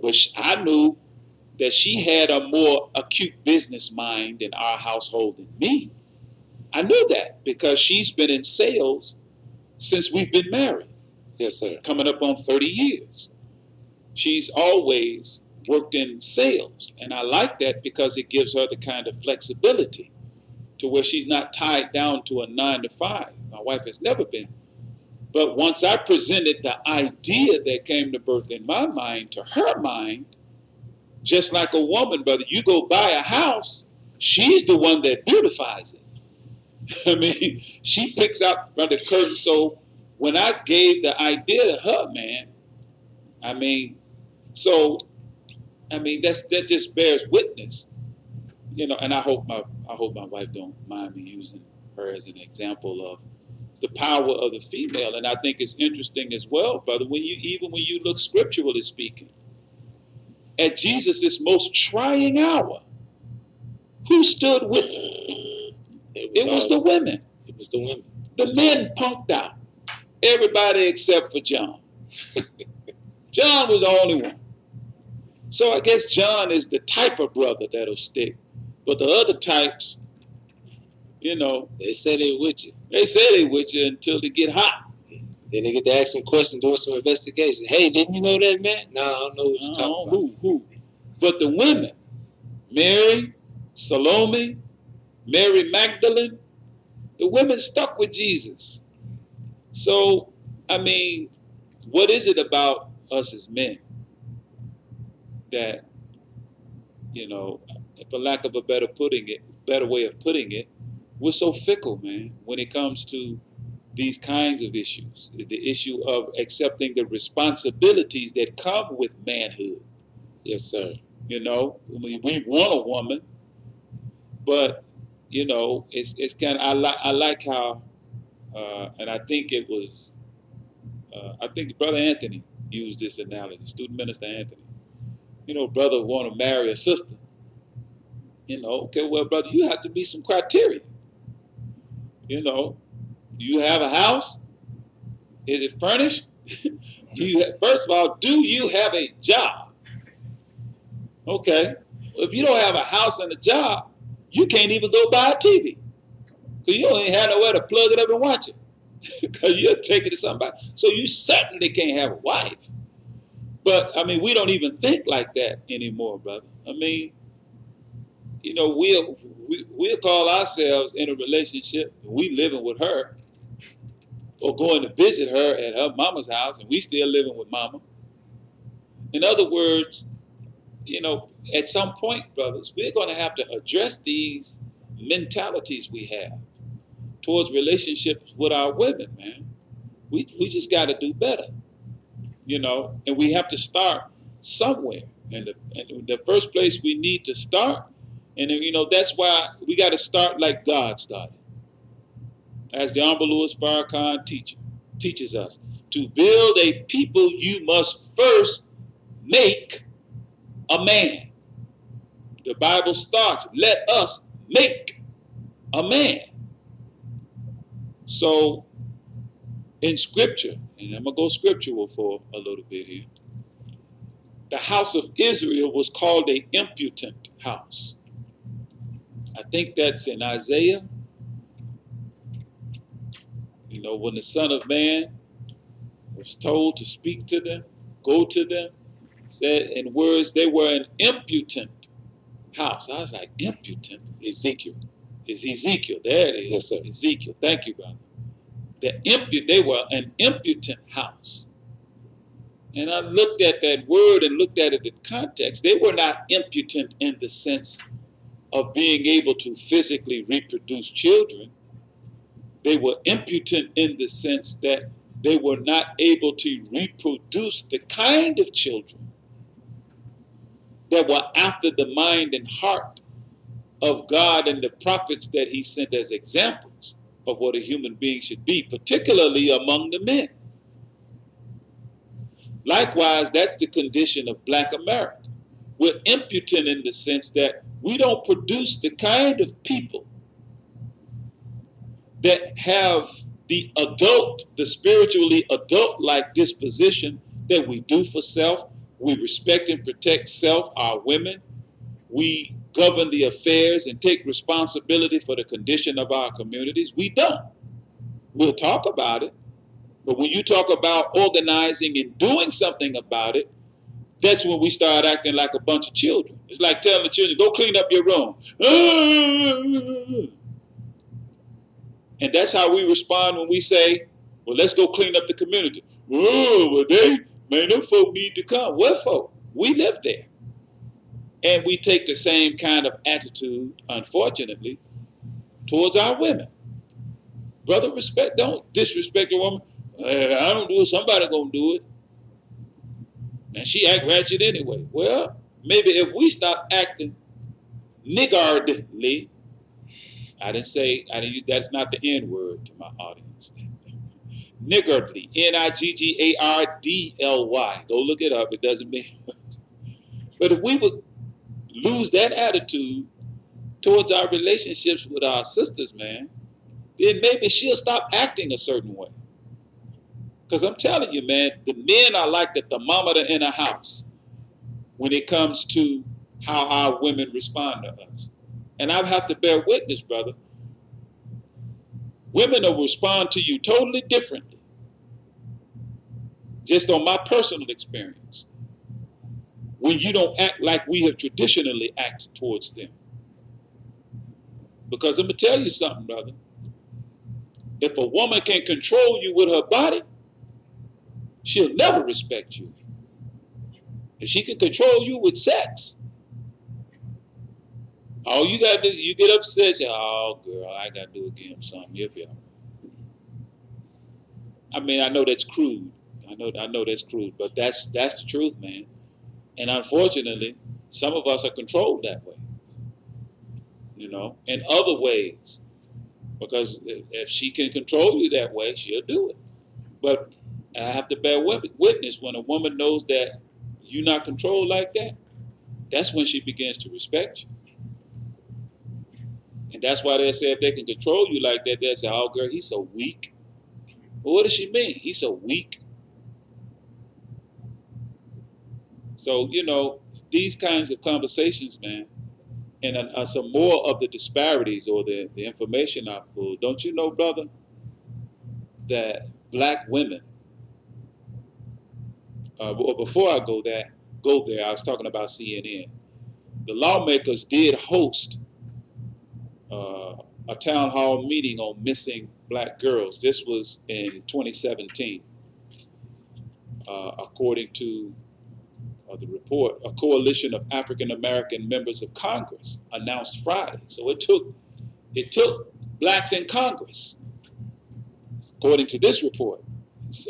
But I knew that she had a more acute business mind in our household than me. I knew that because she's been in sales since we've been married. Yes, sir. Coming up on 30 years. She's always worked in sales. And I like that because it gives her the kind of flexibility to where she's not tied down to a 9 to 5. My wife has never been. But once I presented the idea that came to birth in my mind to her mind, just like a woman, brother, you go buy a house, she's the one that beautifies it. I mean, she picks out from the curtain. So when I gave the idea to her, man, that just bears witness, and I hope my wife don't mind me using her as an example of the power of the female. And I think it's interesting as well, brother, when you look scripturally speaking, at Jesus' most trying hour, who stood with him? It was the women. It was the women. The men punked out. Everybody except for John. John was the only one. So I guess John is the type of brother that'll stick. But the other types, they say they with you. They say they with you until they get hot. Then they get to asking questions, doing some investigation. Hey, didn't you know that man? No, I don't know what you're talking about. Who? But the women, Mary, Salome, Mary Magdalene, the women stuck with Jesus. So, what is it about us as men that, for lack of a better way of putting it, we're so fickle, man, when it comes to these kinds of issues. The issue of accepting the responsibilities that come with manhood. Yes, sir. We want a woman, but it's kind of I like how, and I think it was, I think Brother Anthony used this analogy, Student Minister Anthony. Brother want to marry a sister. Okay, well, brother, you have to be some criteria. Do you have a house? Is it furnished? First of all, do you have a job? Okay. If you don't have a house and a job, you can't even go buy a TV. Because you don't even have nowhere to plug it up and watch it. Because you're taking it to somebody. So you certainly can't have a wife. But, I mean, we don't even think like that anymore, brother. I mean, you know, we'll call ourselves in a relationship, we living with her, or going to visit her at her mama's house, and we still living with mama. In other words, you know, at some point, brothers, we're going to have to address these mentalities we have towards relationships with our women, man. We just got to do better, you know, and we have to start somewhere. And the first place we need to start, and you know, that's why we got to start like God started. As the Honorable Louis Farrakhan teaches us, to build a people, you must first make a man. The Bible starts, let us make a man. So, in Scripture, and I'm going to go scriptural for a little bit here, the house of Israel was called an impudent house. I think that's in Isaiah. You know, when the Son of Man was told to speak to them, go to them, said in words, they were an impudent house. I was like, impudent? Ezekiel. It's Ezekiel. There it is. Yes, sir. Ezekiel. Thank you, brother. They were an impudent house. And I looked at that word and looked at it in context. They were not impotent in the sense of being able to physically reproduce children. They were impotent in the sense that they were not able to reproduce the kind of children that were after the mind and heart of God and the prophets that he sent as examples of what a human being should be, particularly among the men. Likewise, that's the condition of Black America. We're impotent in the sense that we don't produce the kind of people that have the spiritually adult-like disposition that we do for self. We respect and protect self, our women. We govern the affairs and take responsibility for the condition of our communities. We don't. We'll talk about it. But when you talk about organizing and doing something about it, that's when we start acting like a bunch of children. It's like telling the children, go clean up your room. And that's how we respond when we say, well, let's go clean up the community. Oh, well, them folk need to come. What folk? We live there. And we take the same kind of attitude, unfortunately, towards our women. Brother, don't disrespect a woman. I don't do it, somebody gonna do it. And she act ratchet anyway. Well, maybe if we stop acting niggardly, I didn't use, that's not the N word to my audience. Niggardly, Niggardly. Go look it up, it doesn't mean much. But if we would lose that attitude towards our relationships with our sisters, man, then maybe she'll stop acting a certain way. Because I'm telling you, man, the men are like the thermometer in a house when it comes to how our women respond to us. And I have to bear witness, brother. Women will respond to you totally differently. Just on my personal experience. When you don't act like we have traditionally acted towards them. Because I'm going to tell you something, brother. If a woman can control you with her body, she'll never respect you. If she can control you with sex, all you got to do, you get upset, say, oh, girl, I got to do again something. You'll be all right. I mean, I know that's crude. I know that's crude, but that's the truth, man. And unfortunately, some of us are controlled that way, you know, in other ways. Because if she can control you that way, she'll do it. But I have to bear witness when a woman knows that you're not controlled like that. That's when she begins to respect you. And that's why they say if they can control you like that, they'll say, oh, girl, he's so weak. Well, what does she mean? He's so weak. So, these kinds of conversations, man, and some more of the disparities or the information I pulled. Don't you know, brother, that black women, well, before I go there, I was talking about CNN. The lawmakers did host a town hall meeting on missing black girls. This was in 2017, according to the report. A coalition of African American members of Congress announced Friday. So it took blacks in Congress, according to this report,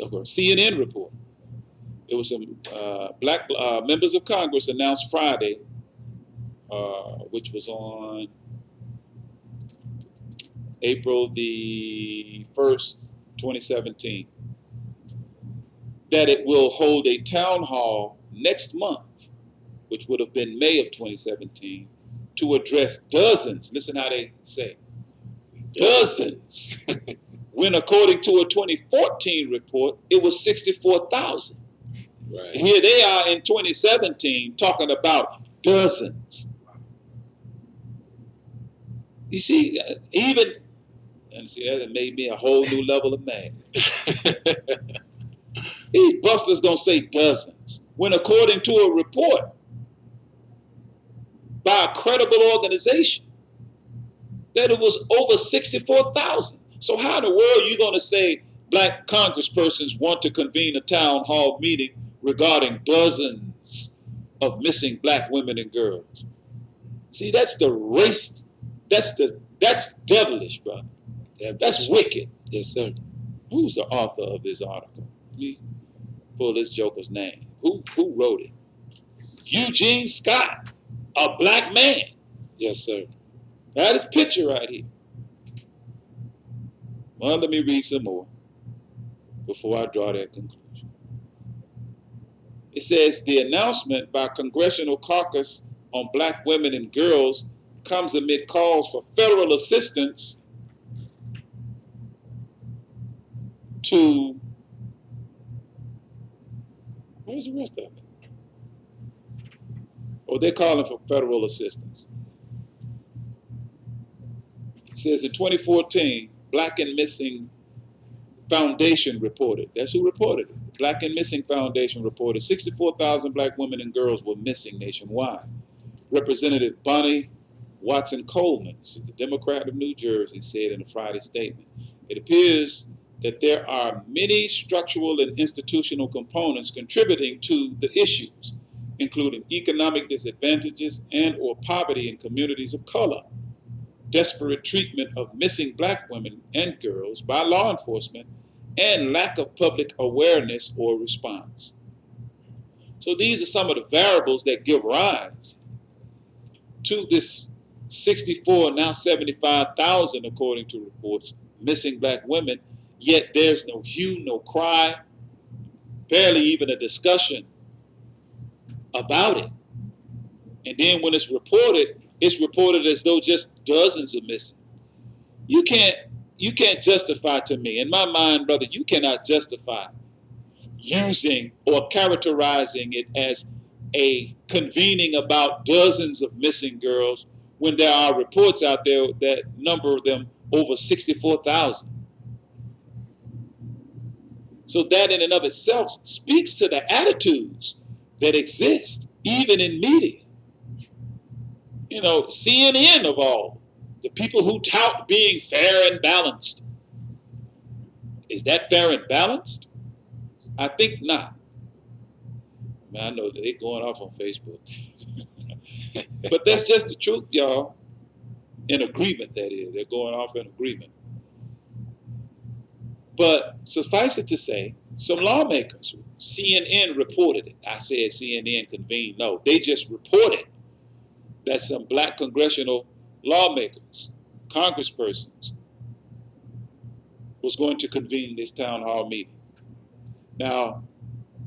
or CNN report. It was some black members of Congress announced Friday, which was on April the 1st, 2017, that it will hold a town hall next month, which would have been May of 2017, to address dozens, listen how they say, dozens, when according to a 2014 report, it was 64,000. Right. Here they are in 2017 talking about dozens. You see, that made me a whole new level of mad. These busters gonna say dozens, when according to a report by a credible organization, that it was over 64,000. So how in the world are you gonna say black congresspersons want to convene a town hall meeting regarding dozens of missing black women and girls? See, that's the race, that's devilish, brother. That's wicked. Yes, sir. Who's the author of this article? Let me pull this joker's name. Who wrote it? Eugene Scott, a black man. Yes, sir. Now this picture right here. Well, let me read some more before I draw that conclusion. It says, the announcement by Congressional Caucus on Black Women and Girls comes amid calls for federal assistance to, where's the rest of it? Oh, they're calling for federal assistance. It says in 2014, Black and Missing Foundation reported. That's who reported it. Black and Missing Foundation reported 64,000 black women and girls were missing nationwide. Representative Bonnie Watson Coleman, she's a Democrat of New Jersey, said in a Friday statement, it appears that there are many structural and institutional components contributing to the issues, including economic disadvantages and or poverty in communities of color, desperate treatment of missing black women and girls by law enforcement, and lack of public awareness or response. So these are some of the variables that give rise to this 64, now 75,000, according to reports, missing black women, yet there's no hue, no cry, barely even a discussion about it. And then when it's reported as though just dozens are missing. You can't justify to me, in my mind, brother, you cannot justify using or characterizing it as a convening about dozens of missing girls when there are reports out there that number them over 64,000. So that in and of itself speaks to the attitudes that exist, even in media. You know, CNN of all, the people who tout being fair and balanced. Is that fair and balanced? I think not. I mean, I know that they're going off on Facebook. But that's just the truth, y'all. In agreement, that is. They're going off in agreement. But suffice it to say, some lawmakers, CNN reported it. I said CNN convened. No, they just reported that some black congressional lawmakers, congresspersons, was going to convene this town hall meeting. Now,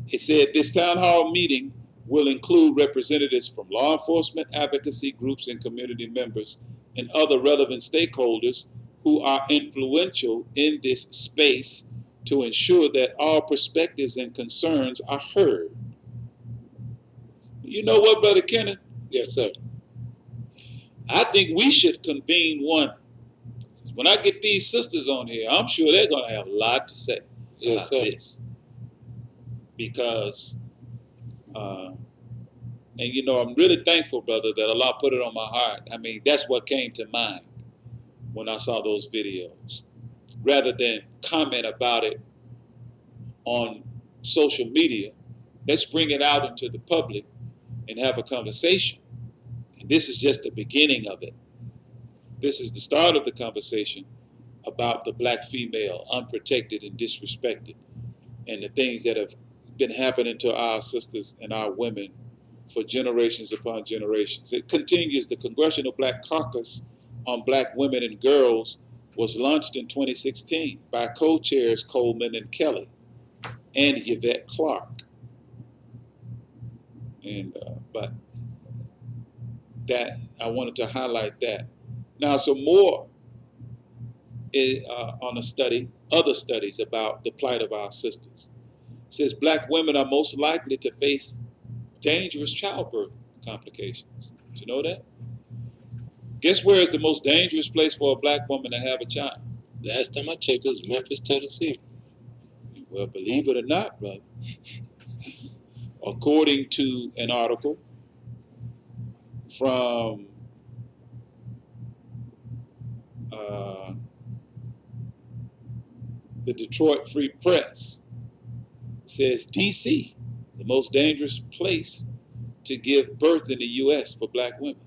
it said this town hall meeting will include representatives from law enforcement, advocacy groups, and community members, and other relevant stakeholders who are influential in this space to ensure that all perspectives and concerns are heard. You know what, Brother Kenneth? Yes, sir. I think we should convene one. When I get these sisters on here, I'm sure they're going to have a lot to say Yes, about sir. this. Because, and you know, I'm really thankful, brother, that Allah put it on my heart. I mean, that's what came to mind when I saw those videos. Rather than comment about it on social media, let's bring it out into the public and have a conversation. And this is just the beginning of it. This is the start of the conversation about the black female, unprotected and disrespected, and the things that have been happening to our sisters and our women for generations upon generations. It continues. The Congressional Black Caucus on Black Women and Girls was launched in 2016 by co-chairs Coleman and Kelly and Yvette Clark. And but that I wanted to highlight that. Now, some more on a study, other studies about the plight of our sisters. It says black women are most likely to face dangerous childbirth complications. Did you know that? Guess where is the most dangerous place for a black woman to have a child? Last time I checked, it was Memphis, Tennessee. Well, believe it or not, brother, according to an article from the Detroit Free Press, says D.C., the most dangerous place to give birth in the U.S. for black women.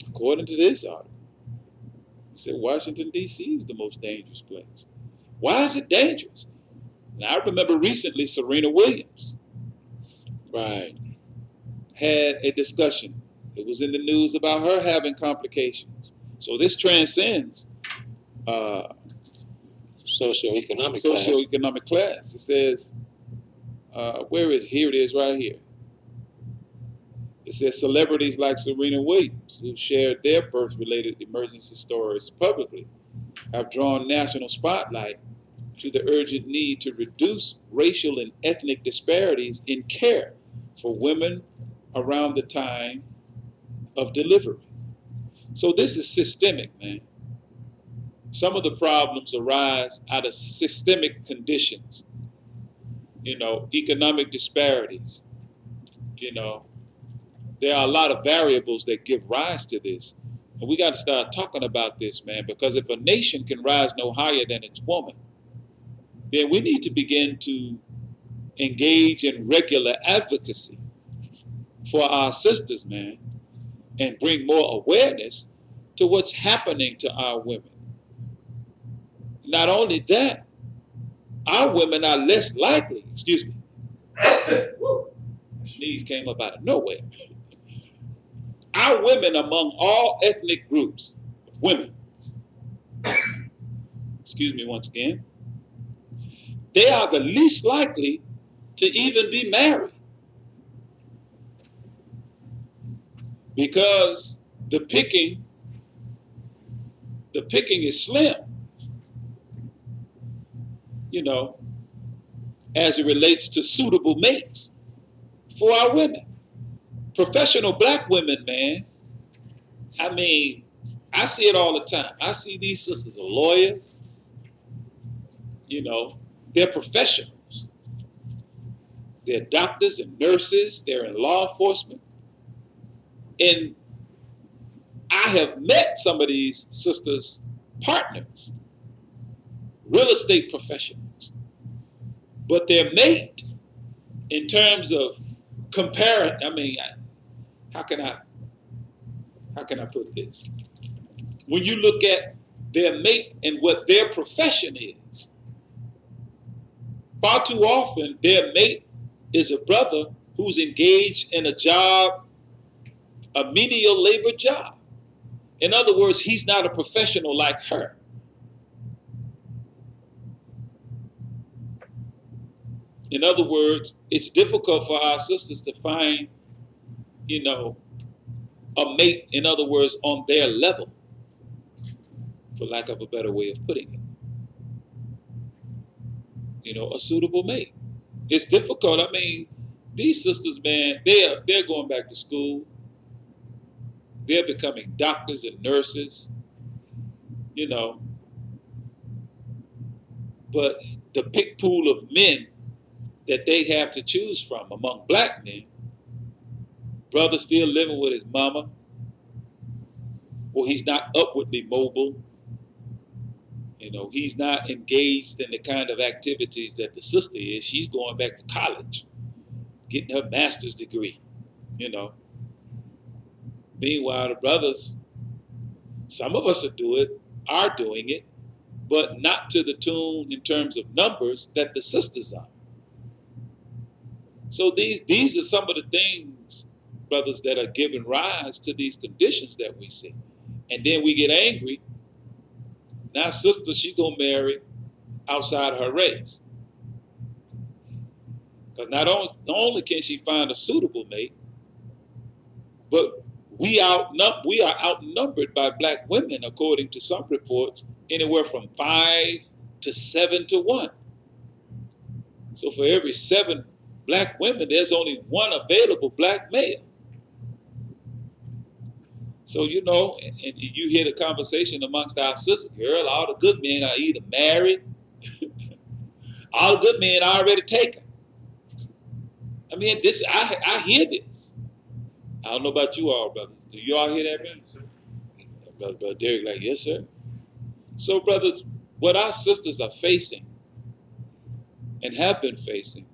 According to this article, it said Washington, D.C. is the most dangerous place. Why is it dangerous? And I remember recently Serena Williams had a discussion. It was in the news about her having complications. So this transcends socioeconomic class. It says, where is it? Here it is right here. It says celebrities like Serena Williams, who shared their birth-related emergency stories publicly, have drawn national spotlight to the urgent need to reduce racial and ethnic disparities in care for women around the time of delivery. So this is systemic, man. Some of the problems arise out of systemic conditions, you know, economic disparities. You know, there are a lot of variables that give rise to this. And we got to start talking about this, man, because if a nation can rise no higher than its woman, then we need to begin to engage in regular advocacy for our sisters, man, and bring more awareness to what's happening to our women. Not only that, our women are less likely, excuse me, sneeze came up out of nowhere. Our women among all ethnic groups, women, excuse me once again, they are the least likely to even be married. Because the picking is slim, you know, as it relates to suitable mates for our women. Professional black women, man, I mean, I see it all the time. I see these sisters are lawyers, you know, they're professionals. They're doctors and nurses, they're in law enforcement. And I have met some of these sisters' partners, real estate professionals. But their mate, in terms of comparing, I mean, how can I put this? When you look at their mate and what their profession is, far too often their mate is a brother who's engaged in a job, a menial labor job. In other words, he's not a professional like her. In other words, it's difficult for our sisters to find, you know, a mate, in other words, on their level, for lack of a better way of putting it. You know, a suitable mate. It's difficult. I mean, these sisters, man, they're going back to school. They're becoming doctors and nurses, you know. But the big pool of men that they have to choose from among black men, brother still living with his mama, or he's not upwardly mobile. You know, he's not engaged in the kind of activities that the sister is. She's going back to college, getting her master's degree, you know. Meanwhile, the brothers, some of us are doing it, but not to the tune in terms of numbers that the sisters are. So these are some of the things, brothers, that are giving rise to these conditions that we see. And then we get angry. Now sister, she gonna marry outside her race. Because not only can she find a suitable mate, but we are outnumbered by black women, according to some reports, anywhere from 5 to 7 to 1. So for every 7 black women, there's only 1 available black male. So, you know, and you hear the conversation amongst our sisters, girl, all the good men are either married, all the good men are already taken. I mean, I hear this. I don't know about you all, brothers. Do you all hear that, man? Yes, Brother Derek, like, yes, sir. So, brothers, what our sisters are facing and have been facing,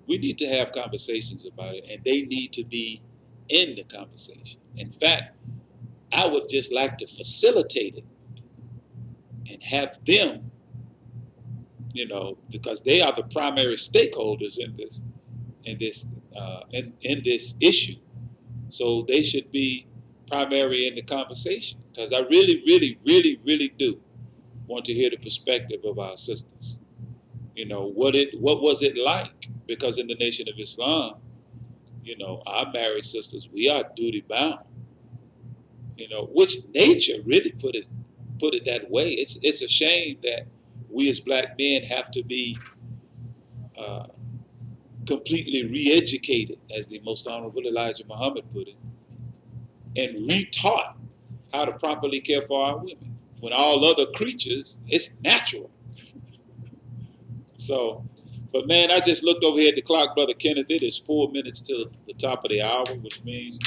we need to have conversations about it, and they need to be in the conversation. In fact, I would just like to facilitate it and have them, you know, because they are the primary stakeholders in this issue. So they should be primary in the conversation, because I really, really, really, really do want to hear the perspective of our sisters. You know, what was it like? Because in the Nation of Islam, you know, our married sisters, we are duty bound. You know, which nature really put it that way. It's a shame that we as black men have to be completely re-educated, as the Most Honorable Elijah Muhammad put it, and retaught how to properly care for our women. When all other creatures, it's natural. So, but man, I just looked over here at the clock, Brother Kenneth. It is 4 minutes till the top of the hour, which means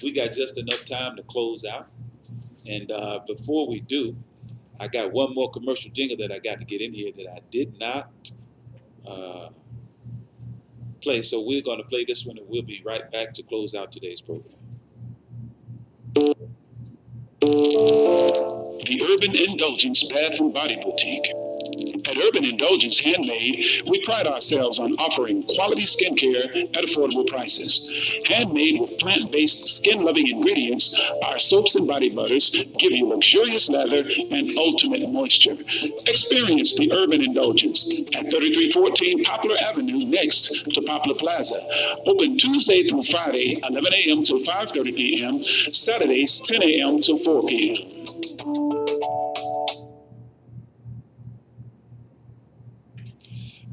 we got just enough time to close out. And before we do, I got one more commercial jingle that I got to get in here that I did not play. So we're going to play this one, and we'll be right back to close out today's program. The Urban Indulgence Bath and Body Boutique. At Urban Indulgence Handmade, we pride ourselves on offering quality skincare at affordable prices. Handmade with plant-based, skin-loving ingredients, our soaps and body butters give you luxurious lather and ultimate moisture. Experience the Urban Indulgence at 3314 Poplar Avenue, next to Poplar Plaza. Open Tuesday through Friday, 11 a.m. till 5:30 p.m., Saturdays, 10 a.m. till 4 p.m.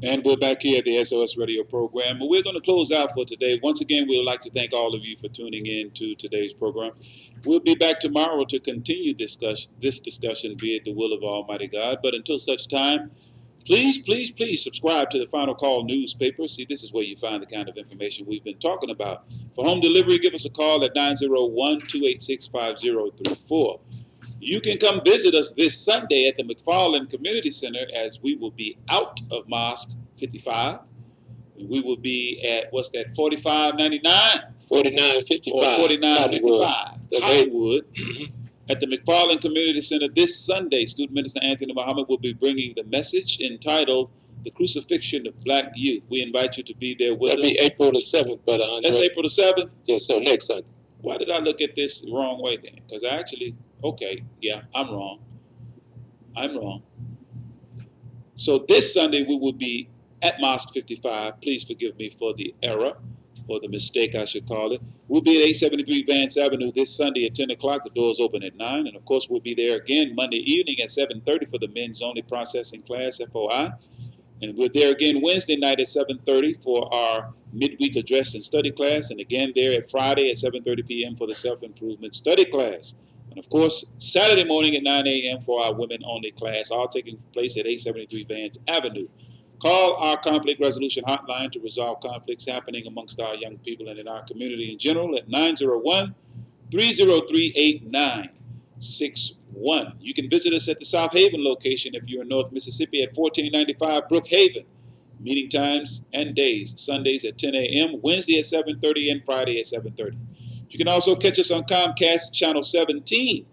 And we're back here at the SOS radio program. But we're going to close out for today. Once again, we'd like to thank all of you for tuning in to today's program. We'll be back tomorrow to continue this discussion, be it the will of Almighty God. But until such time, please, please, please subscribe to the Final Call newspaper. See, this is where you find the kind of information we've been talking about. For home delivery, give us a call at 901-286-5034. You can come visit us this Sunday at the McFarland Community Center, as we will be out of Mosque 55. We will be at, what's that, 4599? 4955. Or 4955. Hollywood. At the McFarland Community Center this Sunday, Student Minister Anthony Muhammad will be bringing the message entitled The Crucifixion of Black Youth. We invite you to be there with us. That'll be April the 7th, Brother Andre. That's April the 7th? Yes, sir, next Sunday. Why did I look at this the wrong way then? Because I actually... Okay, yeah, I'm wrong. So this Sunday we will be at Mosque 55. Please forgive me for the error. or the mistake, I should call it. We'll be at 873 Vance Avenue this Sunday at 10 o'clock. The doors open at 9. And, of course, we'll be there again Monday evening at 7:30 for the men's only processing class, FOI. And we're there again Wednesday night at 7:30 for our midweek address and study class. And again there at Friday at 7:30 p.m. for the self-improvement study class. And, of course, Saturday morning at 9 a.m. for our women-only class, all taking place at 873 Vance Avenue. Call our conflict resolution hotline to resolve conflicts happening amongst our young people and in our community in general at 901-303-8961. You can visit us at the South Haven location if you're in North Mississippi at 1495 Brookhaven. Meeting times and days, Sundays at 10 a.m., Wednesday at 7:30, and Friday at 7:30. You can also catch us on Comcast Channel 17,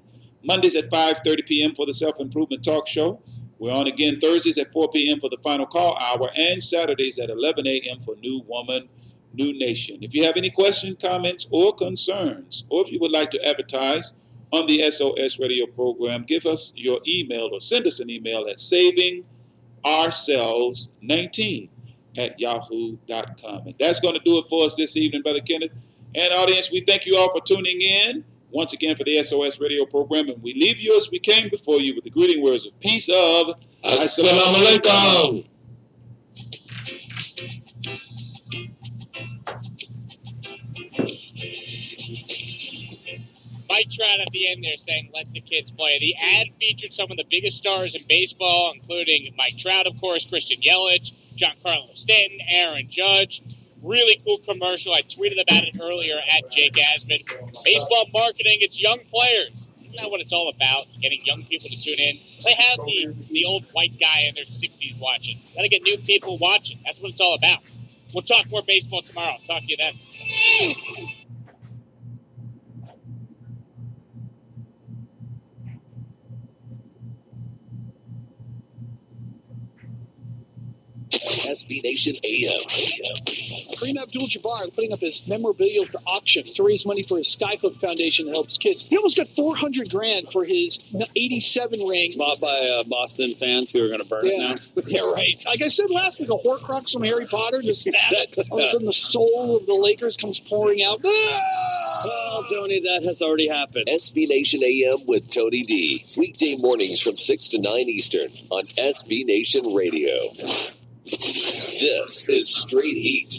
Mondays at 5:30 p.m. for the Self-Improvement Talk Show. We're on again Thursdays at 4 p.m. for the Final Call Hour, and Saturdays at 11 a.m. for New Woman, New Nation. If you have any questions, comments, or concerns, or if you would like to advertise on the SOS radio program, give us your email or send us an email at savingourselves19@yahoo.com. And that's going to do it for us this evening, Brother Kenneth. And audience, we thank you all for tuning in once again for the SOS radio program. And we leave you as we came before you with the greeting words of peace of Assalamu alaikum. Mike Trout at the end there saying, let the kids play. The ad featured some of the biggest stars in baseball, including Mike Trout, of course, Christian Yelich, Giancarlo Stanton, Aaron Judge. Really cool commercial. I tweeted about it earlier at Jake Asman. Baseball marketing, it's young players. Isn't that what it's all about? Getting young people to tune in. They have the old white guy in their 60s watching. Got to get new people watching. That's what it's all about. We'll talk more baseball tomorrow. Talk to you then. SB Nation AM. Kareem Abdul-Jabbar putting up his memorabilia for auction to raise money for his Skyhook Foundation that helps kids. He almost got $400,000 for his '87 ring. Bought by Boston fans who are going to burn it now. Yeah, right. Like I said last week, a Horcrux from Harry Potter just all of a sudden the soul of the Lakers comes pouring out. Well, Tony, that has already happened. SB Nation AM with Tony D. Weekday mornings from 6 to 9 Eastern on SB Nation Radio. This is Straight Heat.